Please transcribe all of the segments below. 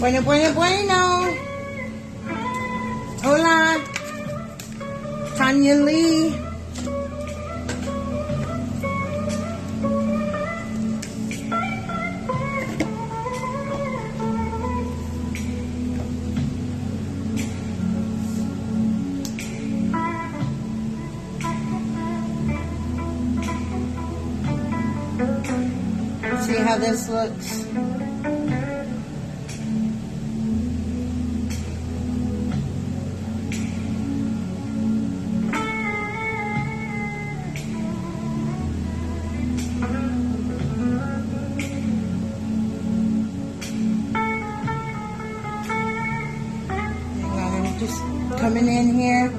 Bueno, bueno, bueno. Hola. Tanya Lee. See how this looks. I'm just coming in here.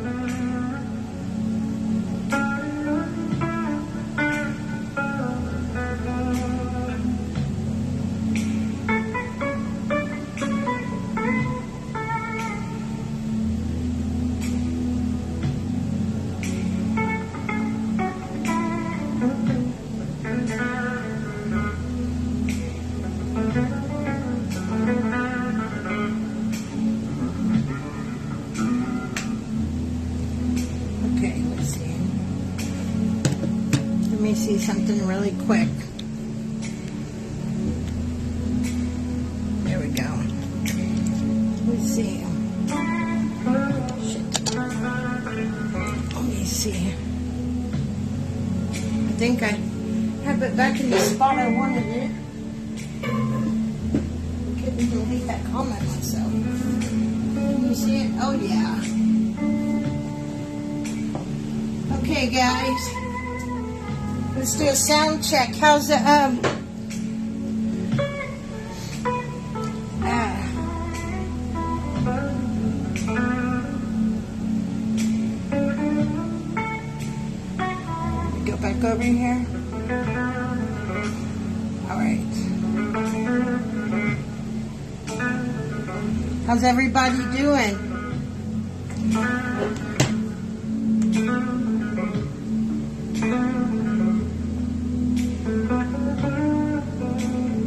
Okay, let's see. Let me see something really quick. There we go. Let's see. Shit. Let me see. I think I have it back in the spot I wanted it. I couldn't delete that comment myself. Can you see it? Oh yeah. Okay, guys. Let's do a sound check. How's the go back over here. All right. How's everybody doing?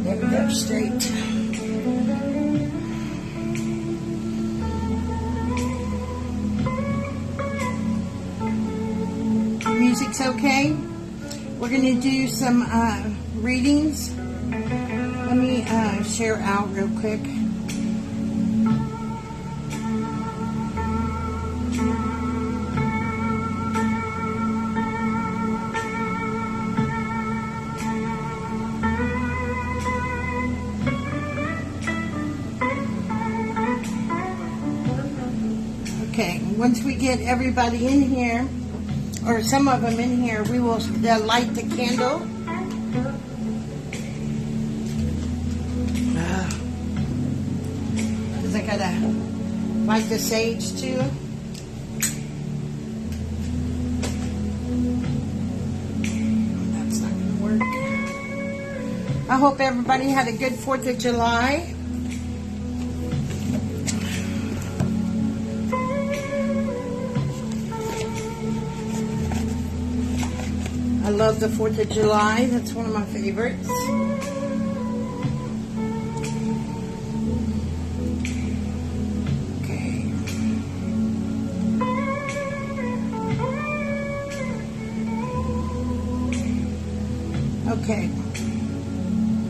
There we go, straight. Music's okay. We're going to do some readings. Let me share out real quick. Okay, once we get everybody in here, or some of them in here, we will light the candle. Because I gotta light the sage too. That's not gonna work. I hope everybody had a good 4th of July. I love the 4th of July. That's one of my favorites. Okay. Okay.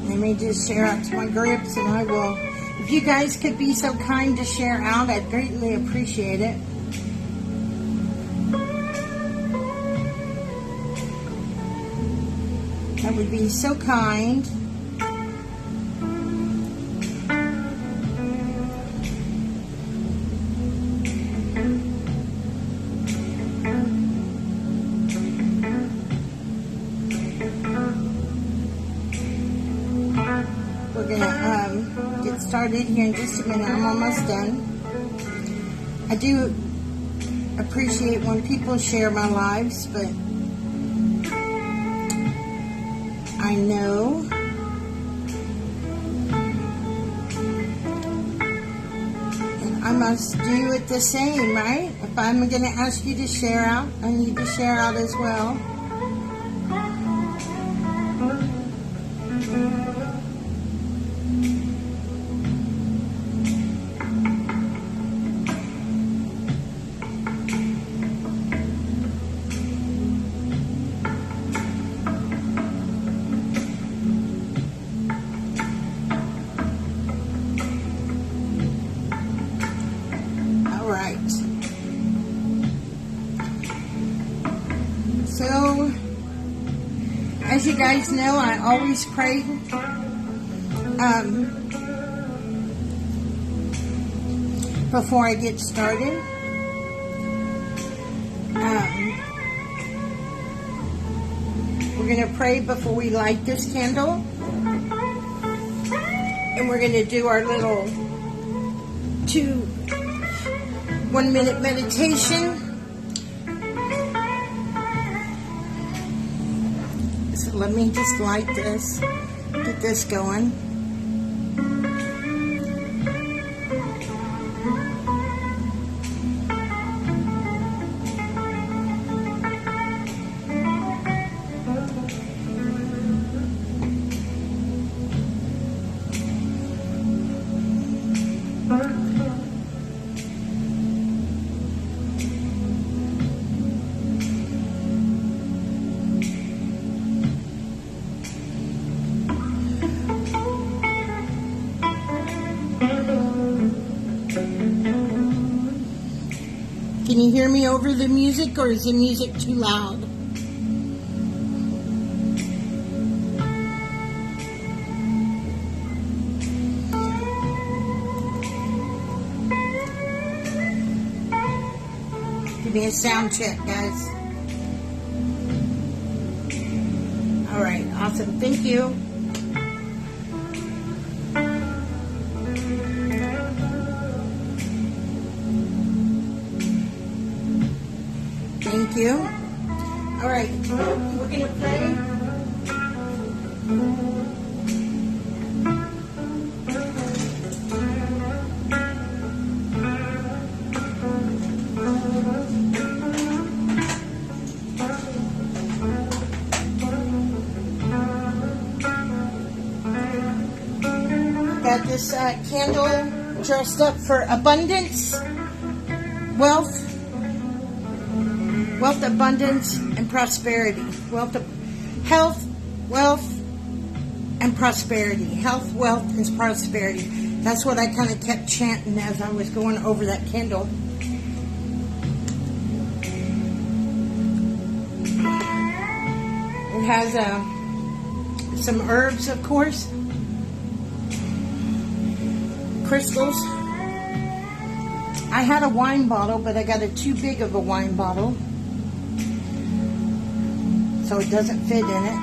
Let me just share out to my groups, and I will. If you guys could be so kind to share out, I'd greatly appreciate it. That would be so kind. We're gonna get started here in just a minute. I'm almost done. I do appreciate when people share my lives, but I know and I must do it the same, right? If I'm going to ask you to share out, I need to share out as well. As you guys know, I always pray before I get started. We're going to pray before we light this candle. And we're going to do our little 1 minute meditation. So let me just light this, get this going. Can you hear me over the music, or is the music too loud? Give me a sound check, guys. All right, awesome. Thank you. Thank you. All right, we're going to pray. Got this candle dressed up for abundance, wealth, abundance, and prosperity. Health, wealth, and prosperity. Health, wealth, and prosperity. That's what I kind of kept chanting as I was going over that candle. It has some herbs, of course, crystals. I had a wine bottle, but I got too big of a wine bottle, so it doesn't fit in it.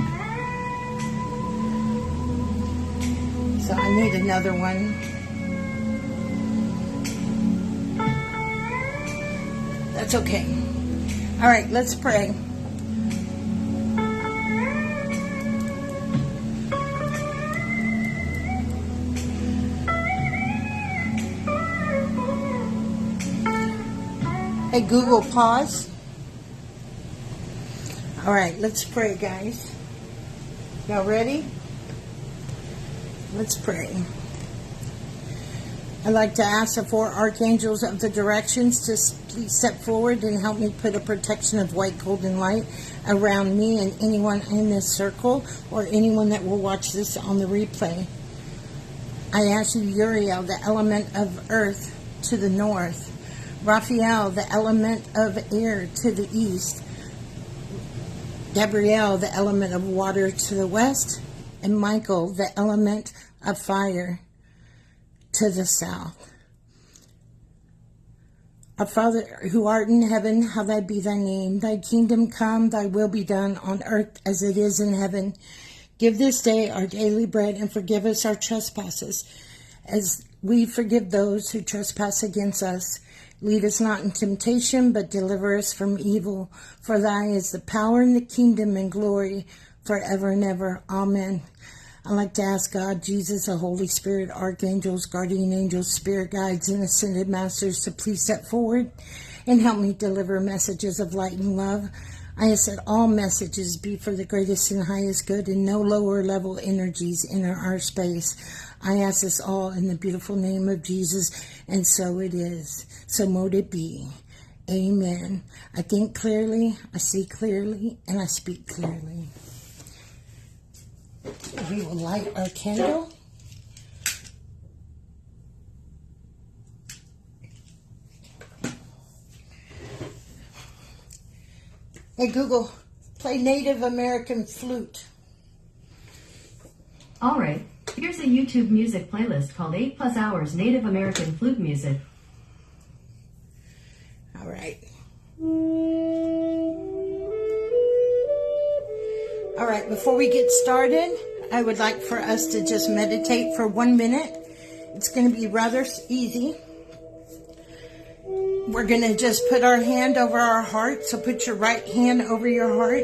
So I need another one. That's okay. All right, let's pray. Hey, Google, pause. All right, let's pray, guys. Y'all ready? Let's pray. I'd like to ask the 4 archangels of the directions to please step forward and help me put a protection of white golden light around me and anyone in this circle or anyone that will watch this on the replay. I ask you, Uriel, the element of earth, to the north. Raphael, the element of air, to the east. Gabriel, the element of water, to the west. And Michael, the element of fire, to the south. Our Father, who art in heaven, hallowed be thy name. Thy kingdom come, thy will be done on earth as it is in heaven. Give this day our daily bread, and forgive us our trespasses, as we forgive those who trespass against us. Lead us not in temptation, but deliver us from evil. For thine is the power and the kingdom and glory forever and ever. Amen. I'd like to ask God, Jesus, the Holy Spirit, archangels, guardian angels, spirit guides, and ascended masters to please step forward and help me deliver messages of light and love. I ask that all messages be for the greatest and highest good and no lower level energies enter our space. I ask this all in the beautiful name of Jesus, and so it is. So mote it be. Amen. I think clearly, I see clearly, and I speak clearly. We will light our candle. Hey Google, play Native American flute. Alright, here's a YouTube music playlist called 8+ Hours Native American Flute Music. All right. All right, before we get started, I would like for us to just meditate for 1 minute. It's going to be rather easy. We're going to just put our hand over our heart. So put your right hand over your heart.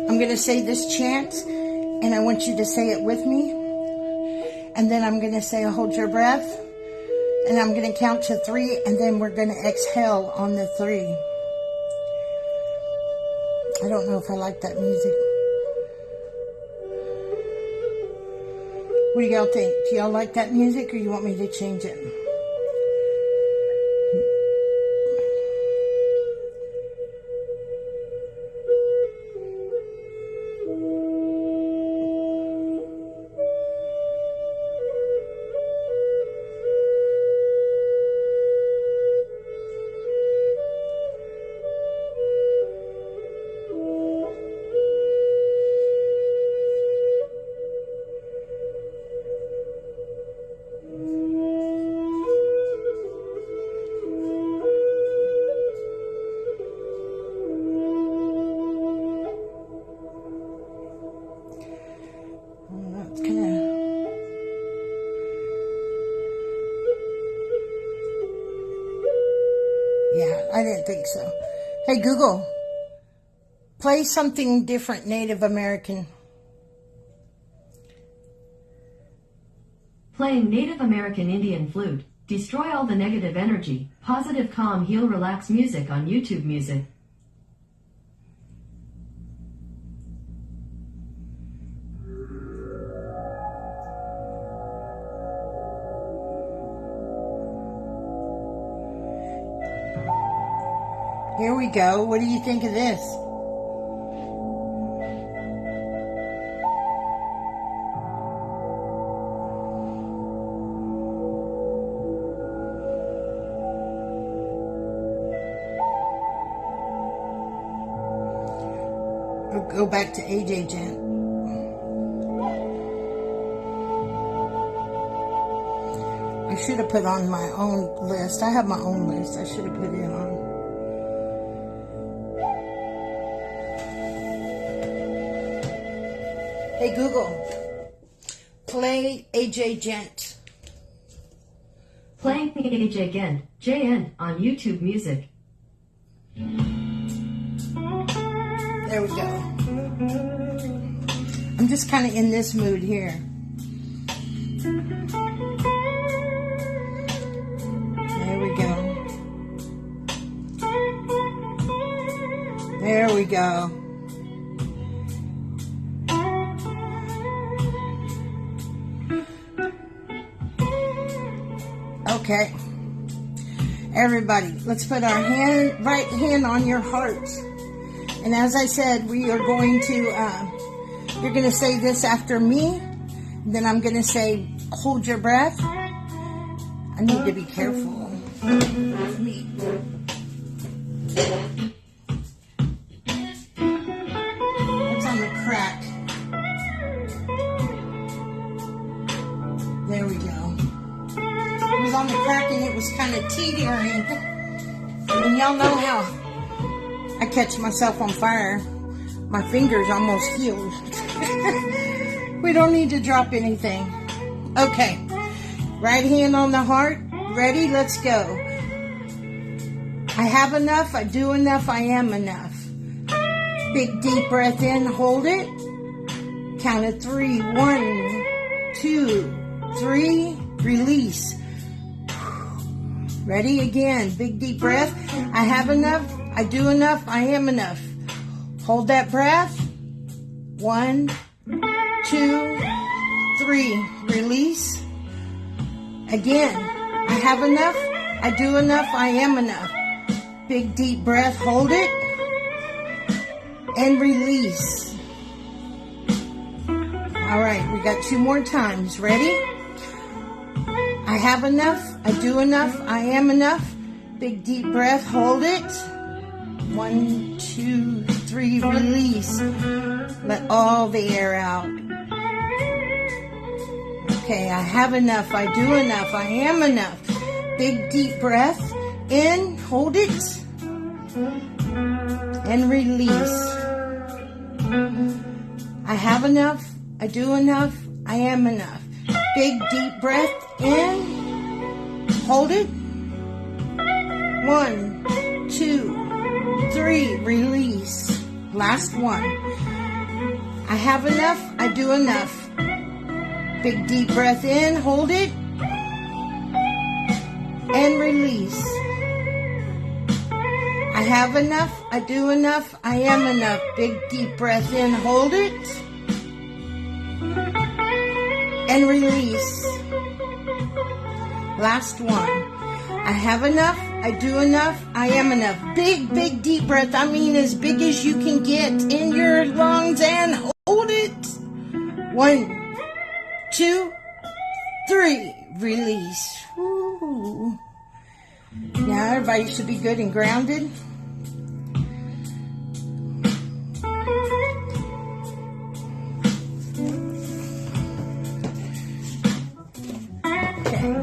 I'm going to say this chant, and I want you to say it with me. And then I'm going to say, hold your breath. And I'm going to count to 3, and then we're going to exhale on the 3. I don't know if I like that music. What do y'all think? Do y'all like that music, or you want me to change it? Yeah, I didn't think so. Hey, Google, play something different, Native American. Playing Native American Indian flute. Destroy all the negative energy. Positive, calm, heal, relax music on YouTube Music. Here we go. What do you think of this? We'll go back to AJ Gent. I should have put on my own list. I have my own list. I should have put it on. Hey, Google, play AJ Gent. Playing AJ Gent, JN, on YouTube Music. There we go. I'm just kind of in this mood here. There we go. There we go. Okay, everybody, let's put our right hand on your heart. And as I said, we are going to, you're going to say this after me. Then I'm going to say, hold your breath. I need to be careful with me. It's on the crack. There we go. It was on the crack and it was kind of teetering. And y'all know how I catch myself on fire. My fingers almost healed. We don't need to drop anything. Okay. Right hand on the heart. Ready? Let's go. I have enough. I do enough. I am enough. Big deep breath in. Hold it. Count of 3. 1, 2, 3. Release. Ready? Again. Big deep breath. I have enough. I do enough. I am enough. Hold that breath. 1, 2, 3. Release. Again. I have enough. I do enough. I am enough. Big deep breath. Hold it. And release. All right. We got 2 more times. Ready? I have enough. I do enough. I am enough. Big deep breath. Hold it. 1, 2, 3, release. Let all the air out. Okay, I have enough. I do enough. I am enough. Big deep breath. In, hold it. And release. I have enough. I do enough. I am enough. Big deep breath. In, hold it. 1, 2, 3, release. Last one. I have enough. I do enough. Big deep breath in, hold it, and release. I have enough, I do enough, I am enough. Big deep breath in, hold it, and release. Last one. I have enough, I do enough, I am enough. Big deep breath, I mean as big as you can get in your lungs, and hold it. 1, 2, 3, release. Woo. Now everybody should be good and grounded. Okay.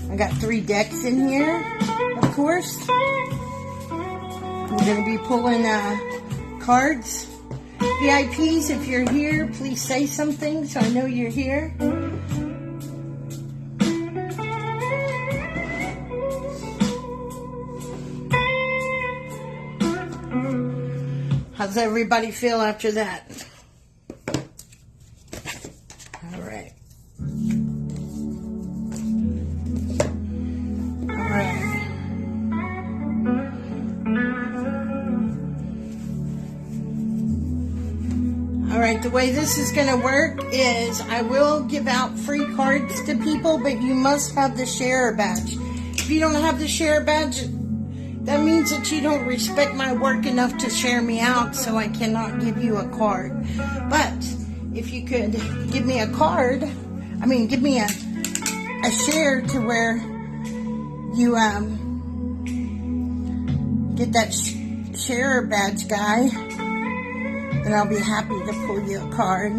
I got 3 decks in here, of course. We're going to be pulling cards. VIPs, if you're here, please say something so I know you're here. How's everybody feel after that? All right. All right. All right, the way this is going to work is I will give out free cards to people, but you must have the share badge. If you don't have the share badge, that means that you don't respect my work enough to share me out, so I cannot give you a card. But if you could give me a card, give me a share to where you get that share badge guy, then I'll be happy to pull you a card.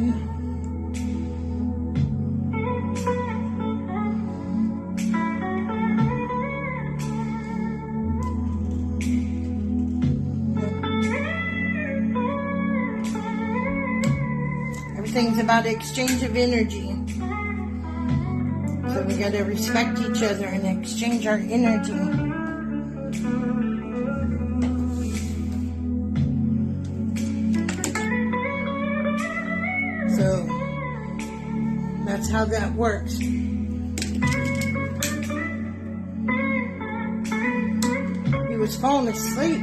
Everything's about exchange of energy. So we got to respect each other and exchange our energy. So that's how that works. He was falling asleep.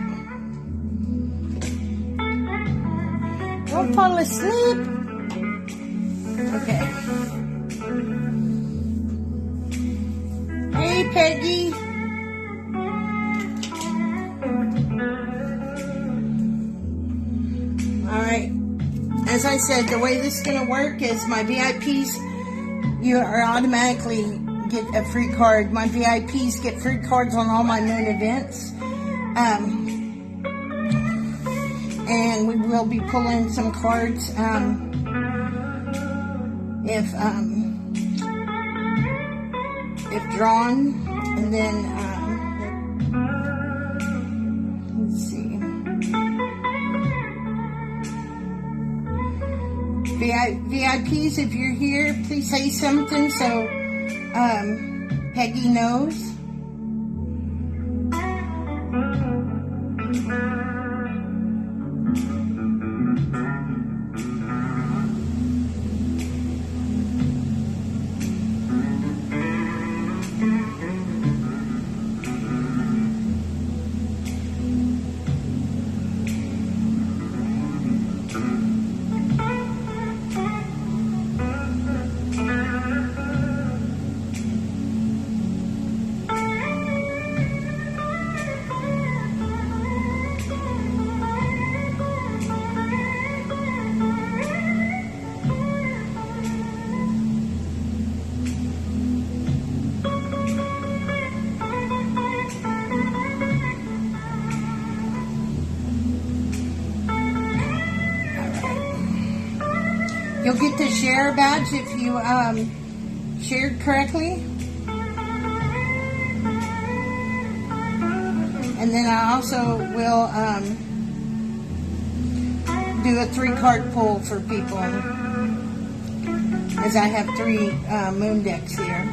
Don't fall asleep. Okay. Hey, Peggy. All right. As I said, the way this is going to work is my VIPs, you are automatically get a free card. My VIPs get free cards on all my known events. And we will be pulling some cards if drawn, and then let's see, VIPs, if you're here, please say something so Peggy knows. get the share badge if you shared correctly. And then I also will do a 3-card pull for people, as I have 3 moon decks here.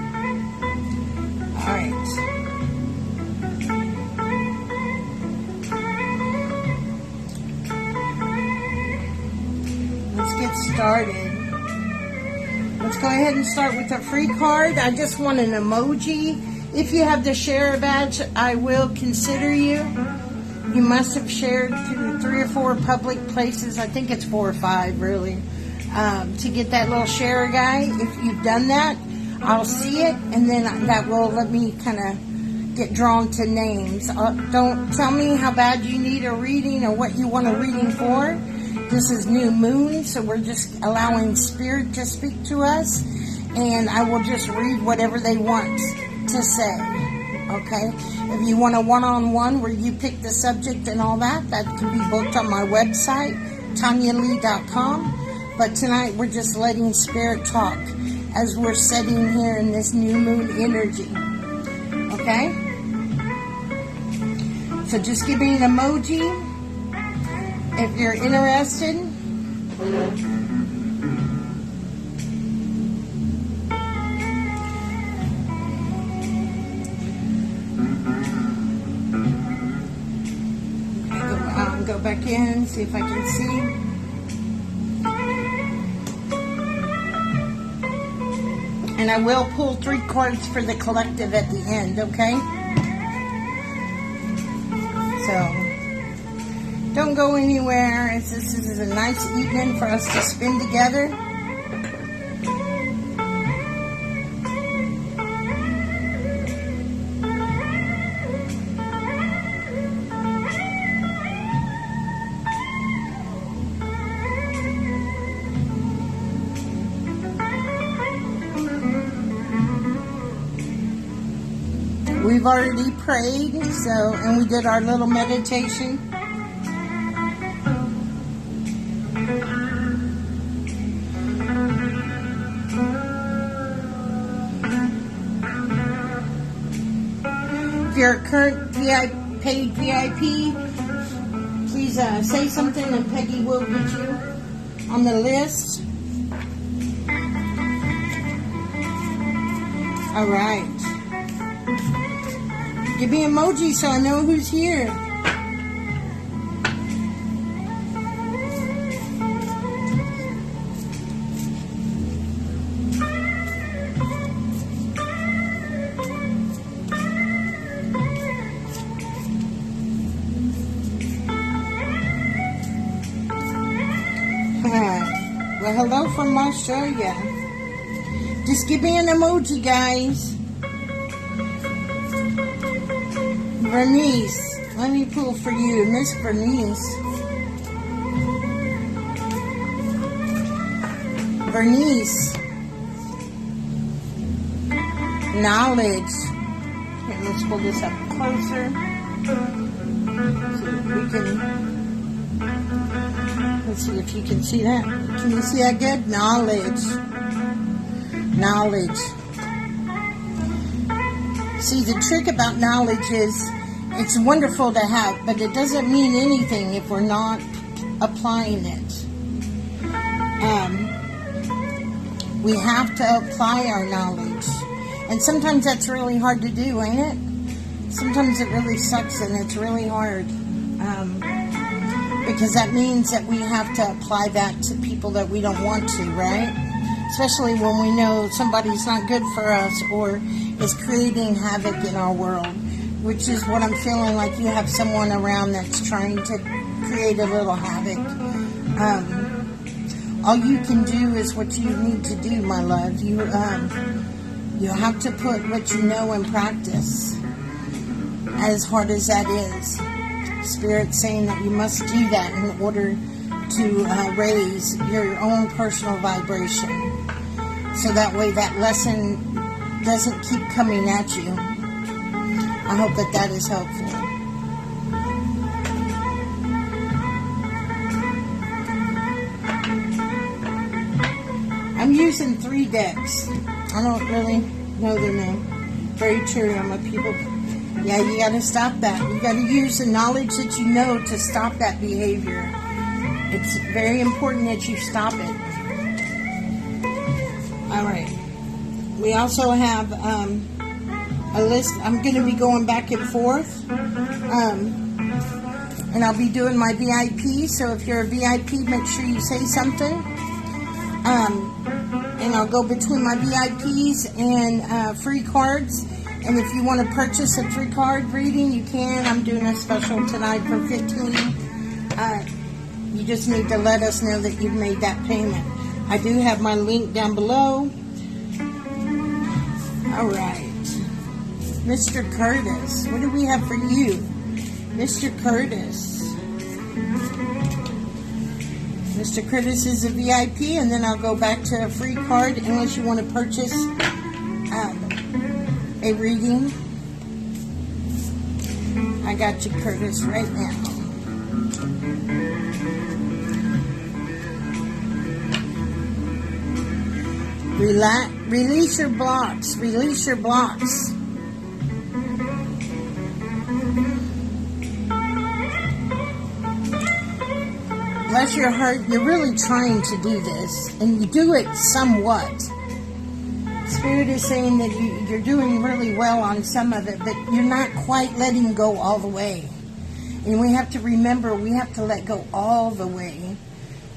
All right. Let's get started. Let's go ahead and start with a free card. I just want an emoji. If you have the share badge, I will consider you. You must have shared to 3 or 4 public places. I think it's 4 or 5, really, to get that little share guy. If you've done that, I'll see it, and then that will let me kind of get drawn to names. Don't tell me how bad you need a reading or what you want a reading for. This is new moon, so we're just allowing spirit to speak to us, and I will just read whatever they want to say. Okay? If you want a one-on-one where you pick the subject and all that, that can be booked on my website, TanyaLee.com. But tonight we're just letting spirit talk as we're sitting here in this new moon energy. Okay? So just give me an emoji if you're interested. Go back in, see if I can see. And I will pull 3 cards for the collective at the end, okay? So, don't go anywhere. This is a nice evening for us to spend together. We've already prayed, and we did our little meditation. If you're a current paid VIP, please say something and Peggy will get you on the list. All right. Give me an emoji so I know who's here. Well, hello from Australia. Just give me an emoji, guys. Bernice, let me pull for you, Miss Bernice. Bernice. Knowledge. Okay, let's pull this up closer. So we can. Let's see if you can see that. Can you see that good? Knowledge. Knowledge. See, the trick about knowledge is it's wonderful to have, but it doesn't mean anything if we're not applying it. We have to apply our knowledge. And sometimes that's really hard to do, ain't it? Sometimes it really sucks and it's really hard. Because that means that we have to apply that to people that we don't want to, right? Especially when we know somebody's not good for us or is creating havoc in our world, which is what I'm feeling like you have someone around that's trying to create a little havoc. All you can do is what you need to do, my love. You have to put what you know in practice, as hard as that is. Spirit's saying that you must do that in order to raise your own personal vibration. So that way that lesson doesn't keep coming at you. I hope that that is helpful. I'm using 3 decks. I don't really know their name. Very true. I'm a people. Yeah, you got to stop that. You got to use the knowledge that you know to stop that behavior. It's very important that you stop it. All right. We also have a list. I'm going to be going back and forth. And I'll be doing my VIP. So if you're a VIP, make sure you say something. And I'll go between my VIPs and free cards. And if you want to purchase a 3-card reading, you can. I'm doing a special tonight for $15. You just need to let us know that you've made that payment. I do have my link down below. All right. Mr. Curtis, what do we have for you? Mr. Curtis. Mr. Curtis is a VIP, and then I'll go back to a free card unless you want to purchase a reading. I got you, Curtis, right now. Release your blocks. Release your blocks. Bless your heart, you're really trying to do this, and you do it somewhat. Spirit is saying that you're doing really well on some of it, but you're not quite letting go all the way. And we have to remember, we have to let go all the way.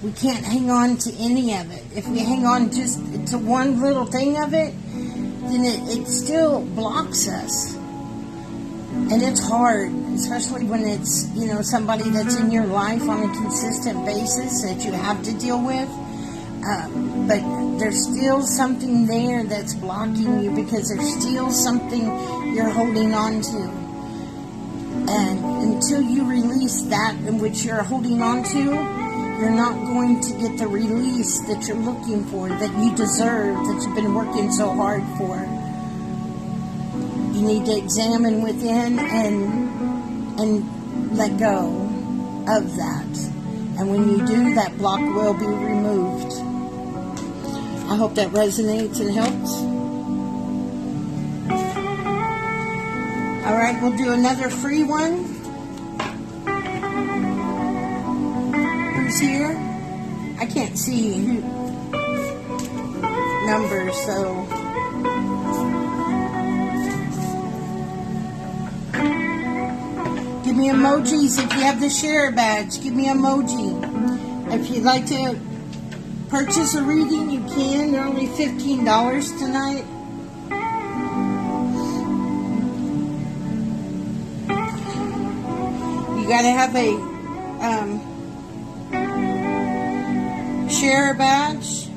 We can't hang on to any of it. If we hang on just to one little thing of it, then it still blocks us. And it's hard, especially when it's, somebody that's in your life on a consistent basis that you have to deal with. But there's still something there that's blocking you because there's still something you're holding on to. And until you release that in which you're holding on to, you're not going to get the release that you're looking for, that you deserve, that you've been working so hard for. You need to examine within and let go of that. And when you do, that block will be removed. I hope that resonates and helps. All right, we'll do another free one. Who's here? I can't see numbers, so... Give me emojis if you have the share badge. Give me emoji. If you'd like to purchase a reading, you can. They're only $15 tonight. You gotta have a share badge.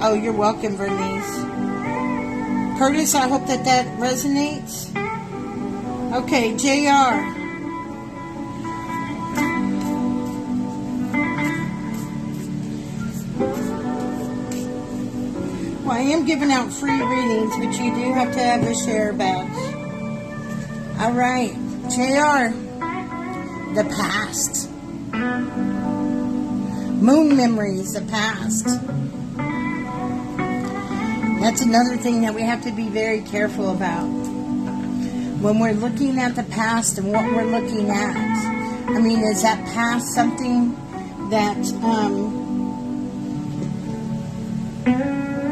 Oh, you're welcome, Bernice. Curtis, I hope that resonates. Okay, JR. Well, I am giving out free readings, but you do have to have a share badge. All right, JR. The past. Moon memories, the past. That's another thing that we have to be very careful about. When we're looking at the past and what we're looking at, I mean, is that past something that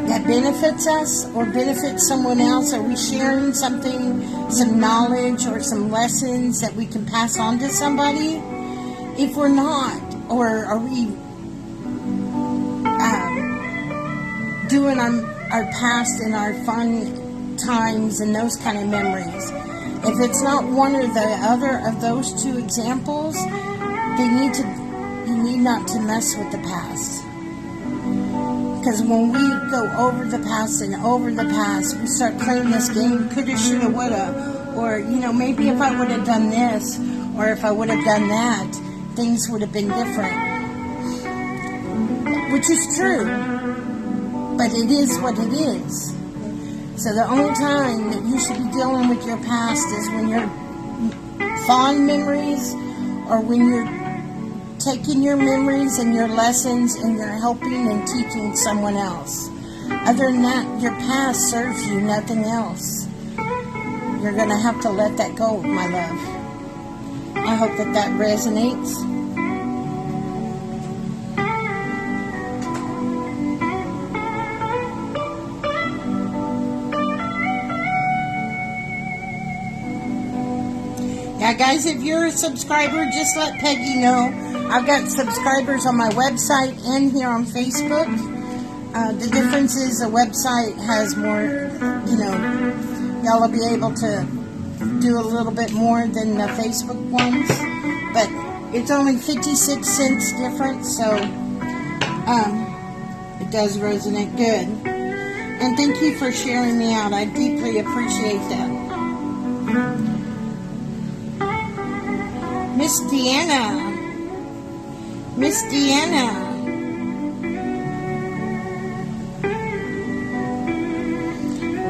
that benefits us or benefits someone else? Are we sharing something, some knowledge or some lessons that we can pass on to somebody? If we're not, or are we doing our past and our fun times and those kind of memories? If it's not one or the other of those two examples, you need not to mess with the past. Because when we go over the past and over the past, we start playing this game, coulda, shoulda, woulda, or, maybe if I would have done this, or if I would have done that, things would have been different. Which is true. But it is what it is. So the only time that you should be dealing with your past is when you're fond memories or when you're taking your memories and your lessons and you're helping and teaching someone else. Other than that, your past serves you, nothing else. You're going to have to let that go, my love. I hope that that resonates. Yeah, guys, if you're a subscriber, just let Peggy know. I've got subscribers on my website and here on Facebook. The difference is the website has more, y'all will be able to do a little bit more than the Facebook ones. But it's only 56 cents difference, so it does resonate good. And thank you for sharing me out. I deeply appreciate that. Miss Deanna. Miss Deanna.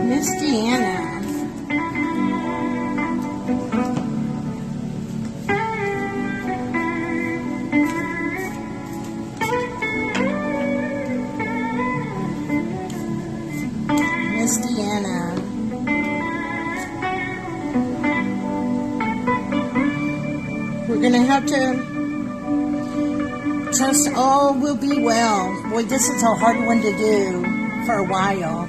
Miss Deanna. Miss Deanna. We're going to have to trust all will be well. Boy, this is a hard one to do for a while.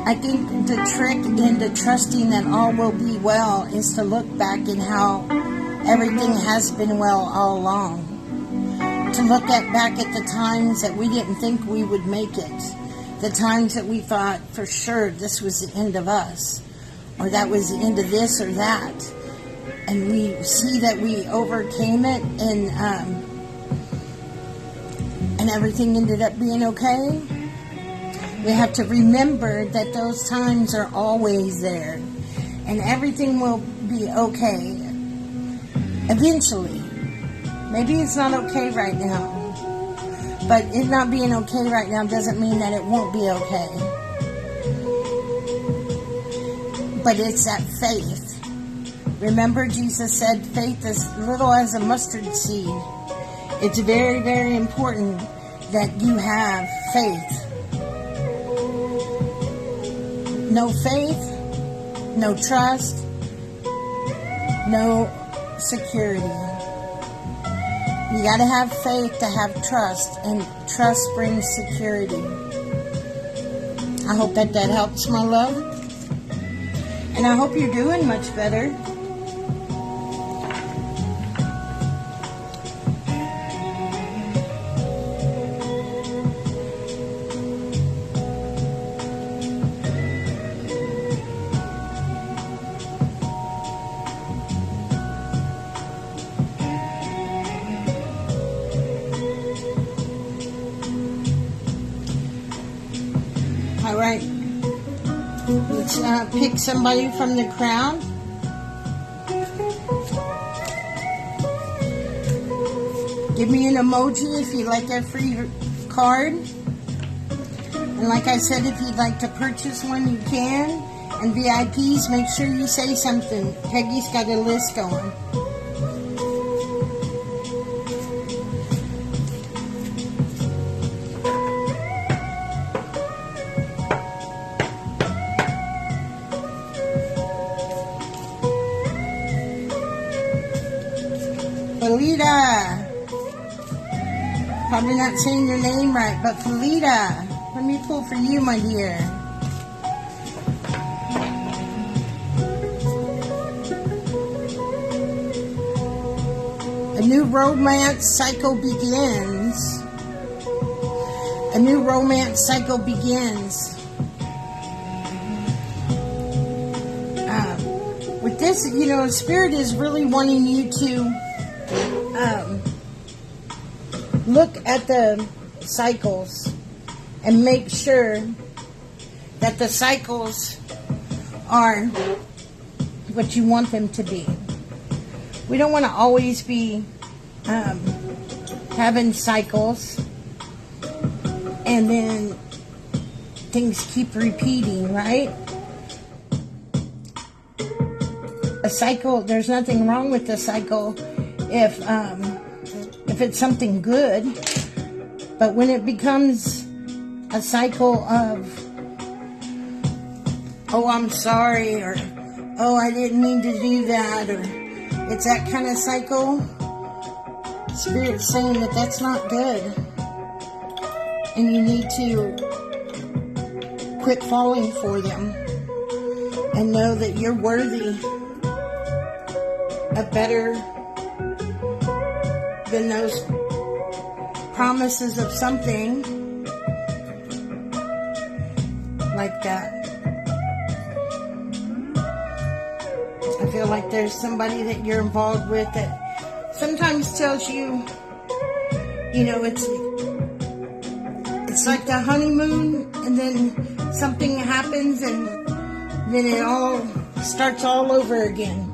I think the trick into trusting that all will be well is to look back in how everything has been well all along. To look back at the times that we didn't think we would make it. The times that we thought for sure this was the end of us. Or that was the end of this or that. And we see that we overcame it and everything ended up being okay. We have to remember that those times are always there. And everything will be okay. Eventually. Maybe it's not okay right now. But it not being okay right now doesn't mean that it won't be okay. But it's that faith. Remember, Jesus said faith is little as a mustard seed. It's very, very important that you have faith. No faith, no trust, no security. You got to have faith to have trust, and trust brings security. I hope that helps, my love. And I hope you're doing much better. All right. Let's pick somebody from the crowd. Give me an emoji if you'd like a free card. And like I said, if you'd like to purchase one, you can. And VIPs, make sure you say something. Peggy's got a list going. Felita. Probably not saying your name right, but Felita. Let me pull for you, my dear. A new romance cycle begins. A new romance cycle begins. With this, Spirit is really wanting you to look at the cycles and make sure that the cycles are what you want them to be. We don't want to always be having cycles and then things keep repeating, right? A cycle, there's nothing wrong with the cycle if it's something good. But when it becomes a cycle of, oh, I'm sorry, or oh, I didn't mean to do that, or it's that kind of cycle, Spirit's saying that that's not good. And you need to quit falling for them and know that you're worthy of better than those promises of something like that. I feel like there's somebody that you're involved with that sometimes tells you, you know, it's like the honeymoon, and then something happens and then it all starts all over again.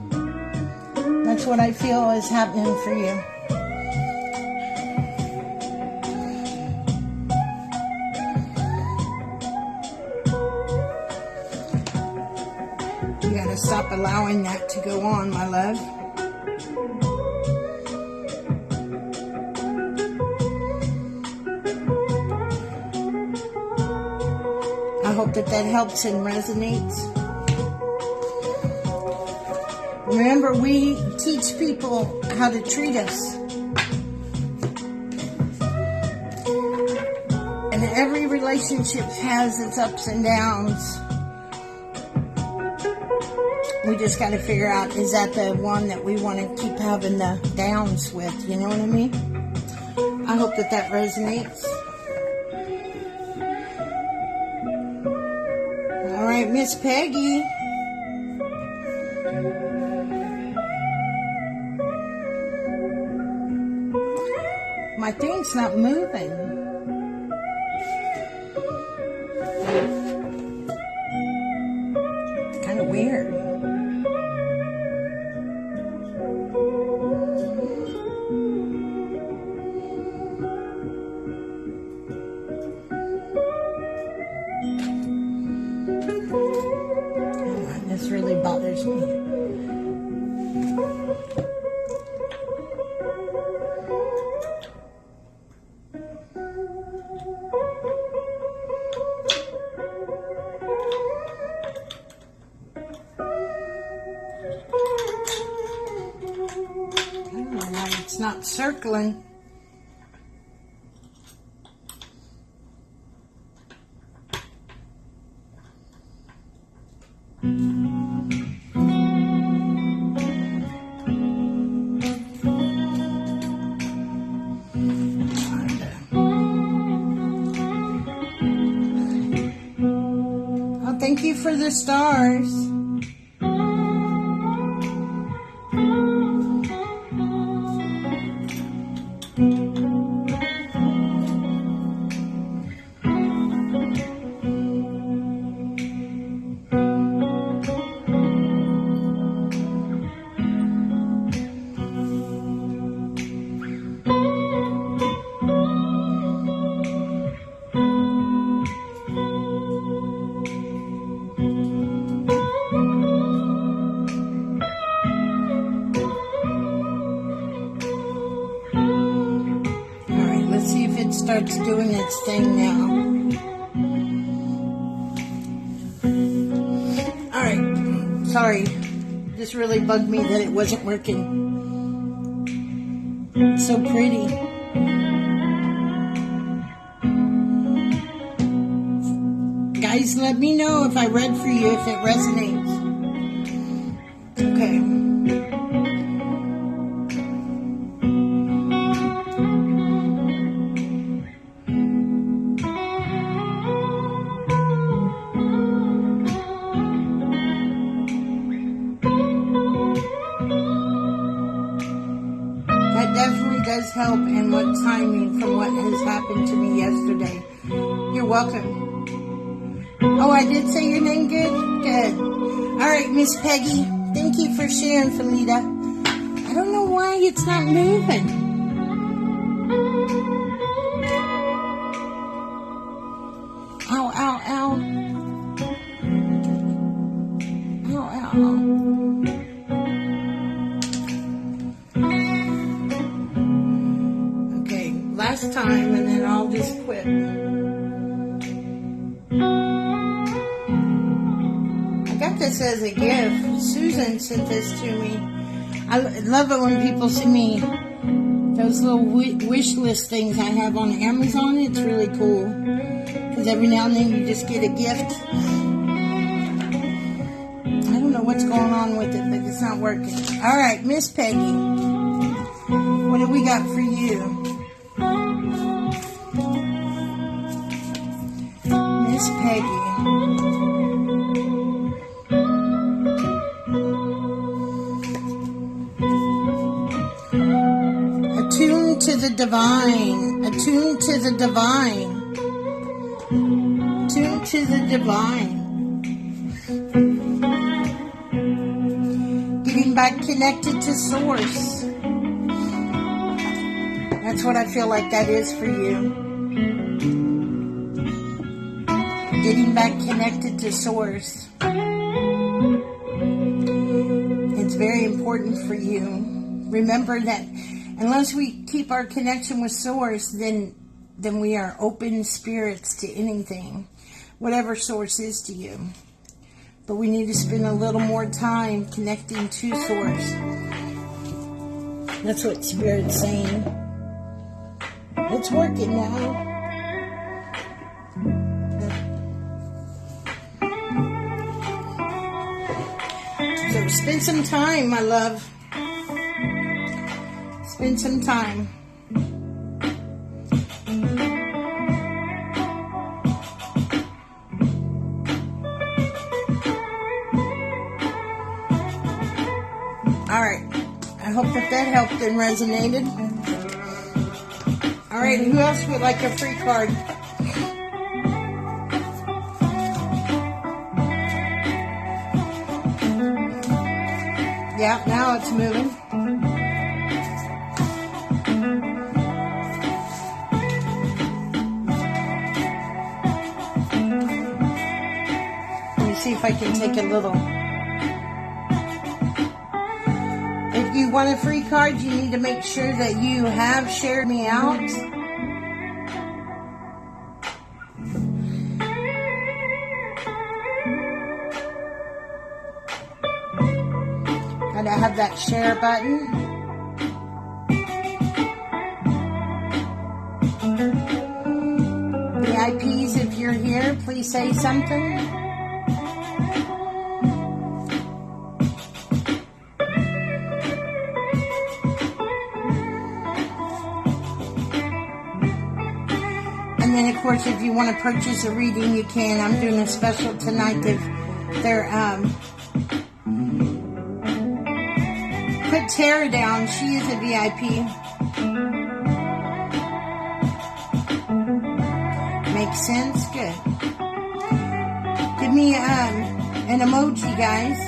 That's what I feel is happening for you. You gotta stop allowing that to go on, my love. I hope that helps and resonates. Remember, we teach people how to treat us. And every relationship has its ups and downs. We just got to figure out, is that the one that we want to keep having the downs with? You know what I mean? I hope that resonates. All right, Miss Peggy. My thing's not moving. Kind of weird. This really bothers me. It's not circling. Oh, thank you for the stars. Starts doing its thing now. Alright, sorry. This really bugged me that it wasn't working. It's so pretty. Guys, let me know if I read for you, if it resonates. Okay. Does help, and what timing from what has happened to me yesterday. You're welcome. Oh, I did say your name good? Good. Alright, Miss Peggy. Thank you for sharing, Felita. I don't know why it's not moving. Ow, ow, ow. Ow, ow, ow. last time, and then I'll just quit. I got this as a gift. Susan sent this to me. I love it when people send me those little wish list things I have on Amazon. It's really cool. Because every now and then you just get a gift. I don't know what's going on with it, but it's not working. All right, Miss Peggy. What do we got for you? Miss Peggy. Attune to the divine. Attune to the divine. Attune to the divine. Getting back connected to Source. That's what I feel like that is for you. Getting back connected to Source. It's very important for you. Remember that unless we keep our connection with Source, then we are open spirits to anything, whatever Source is to you. But we need to spend a little more time connecting to Source. That's what Spirit's saying. It's working now. So spend some time, my love. Spend some time. Alright. I hope that helped and resonated. Alright, who else would like a free card? Yeah, now it's moving. Let me see if I can take a little. If you want a free card, you need to make sure that you have shared me out. Gotta have that share button. VIPs, if you're here, please say something. And then, of course, if you want to purchase a reading, you can. I'm doing a special tonight. They're put Tara down. She is a VIP. Makes sense? Good. Give me an emoji, guys.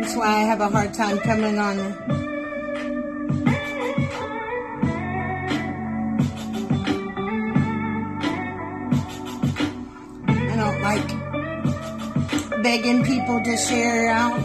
That's why I have a hard time coming on. I don't like begging people to share out.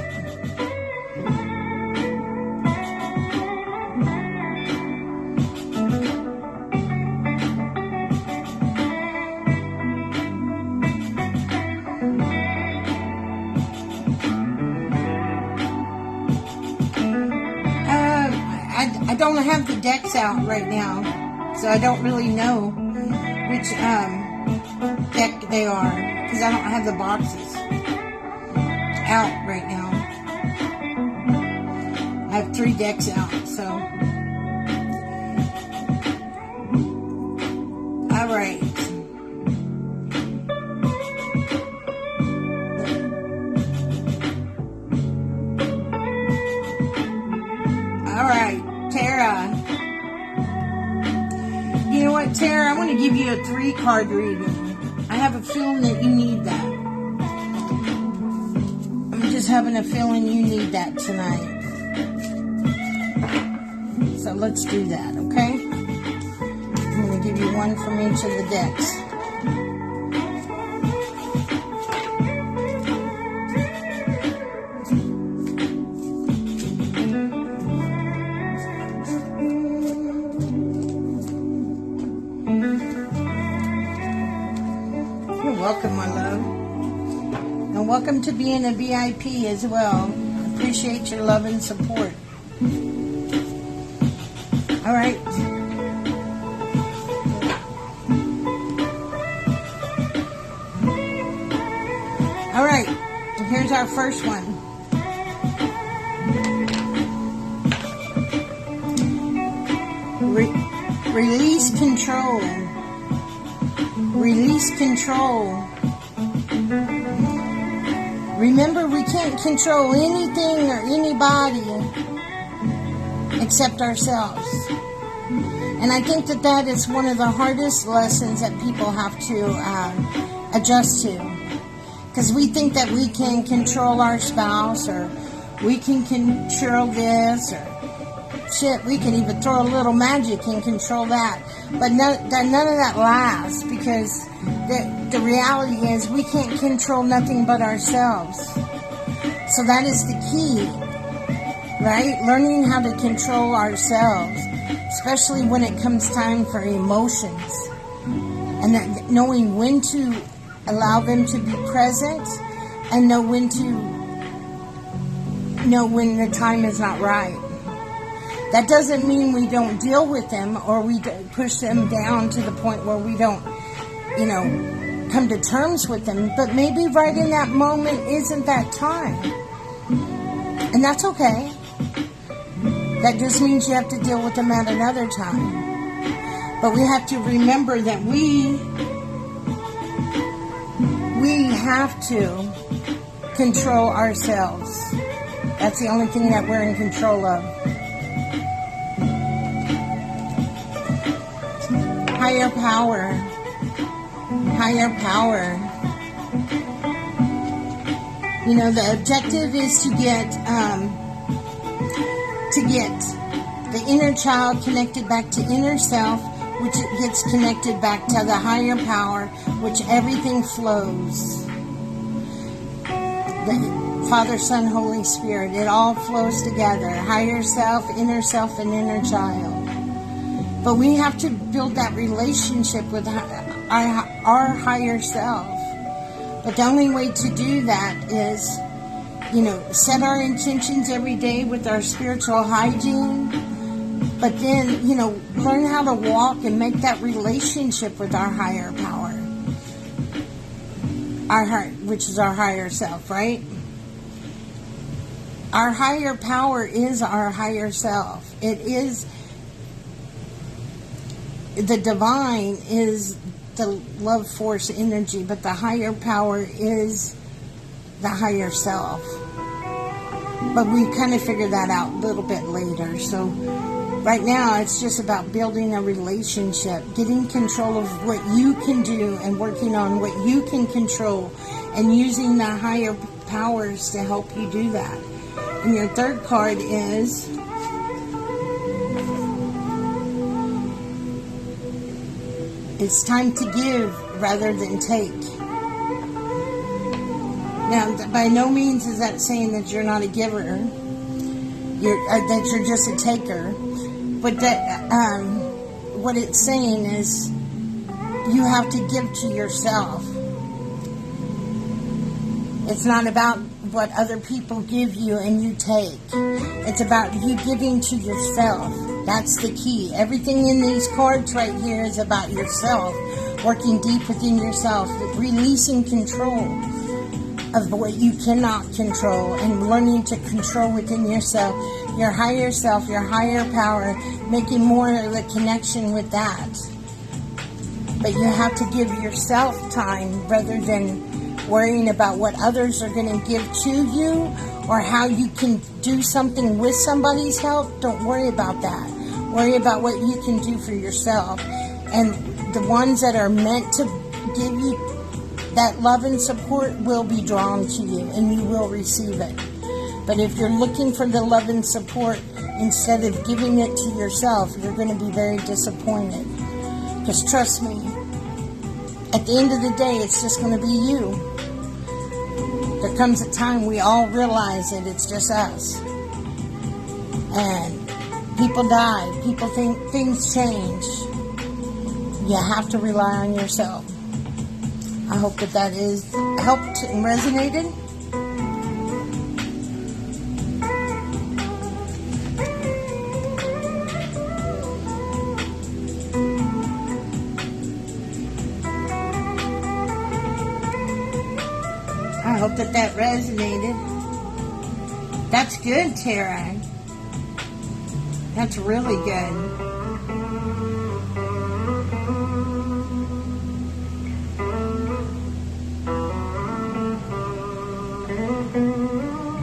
I don't have the decks out right now, so I don't really know which deck they are, because I don't have the boxes out right now. I have 3 decks out, so. Alright. Alright. Tara. You know what, Tara? I want to give you a 3-card reading. I have a feeling that you need that. I'm just having a feeling you need that tonight. So let's do that, okay? I'm going to give you one from each of the decks. You're welcome, my love. And welcome to being a VIP as well. I appreciate your love and support. All right. All right. Here's our first one. Release control. Release control. Remember, we can't control anything or anybody except ourselves. And I think that is one of the hardest lessons that people have to adjust to. Because we think that we can control our spouse, or we can control this, or shit, we can even throw a little magic and control that. But none of that lasts, because the reality is we can't control nothing but ourselves. So that is the key, right? Learning how to control ourselves, especially when it comes time for emotions, and that knowing when to allow them to be present, and know when the time is not right. That doesn't mean we don't deal with them, or we push them down to the point where we don't, come to terms with them. But maybe right in that moment isn't that time. And that's okay. That just means you have to deal with them at another time. But we have to remember that we have to control ourselves. That's the only thing that we're in control of. Higher power. Higher power. The objective is to get the inner child connected back to inner self, which gets connected back to the higher power, which everything flows. The Father, Son, Holy Spirit, it all flows together. Higher self, and inner child. But we have to build that relationship with our higher self. But the only way to do that is, set our intentions every day with our spiritual hygiene. But then, learn how to walk and make that relationship with our higher power. Our heart, which is our higher self, right? Our higher power is our higher self. It is, the divine is the love force energy, but the higher power is the higher self. But we kind of figure that out a little bit later. So right now it's just about building a relationship, getting control of what you can do and working on what you can control, and using the higher powers to help you do that. And your third card is it's time to give rather than take. Now, by no means is that saying that you're not a giver, that you're just a taker. But that what it's saying is you have to give to yourself. It's not about what other people give you and you take. It's about you giving to yourself. That's the key. Everything in these cards right here is about yourself, working deep within yourself, releasing control of what you cannot control, and learning to control within yourself, your higher self, your higher power, making more of a connection with that. But you have to give yourself time rather than worrying about what others are going to give to you, or how you can do something with somebody's help. Don't worry about that. Worry about what you can do for yourself. And the ones that are meant to give you that love and support will be drawn to you, and you will receive it. But if you're looking for the love and support instead of giving it to yourself, you're going to be very disappointed. Because trust me, at the end of the day, it's just going to be you. There comes a time we all realize that it's just us. And people die. People think things change. You have to rely on yourself. I hope that is helped and resonated. I hope that resonated. That's good, Tara. That's really good.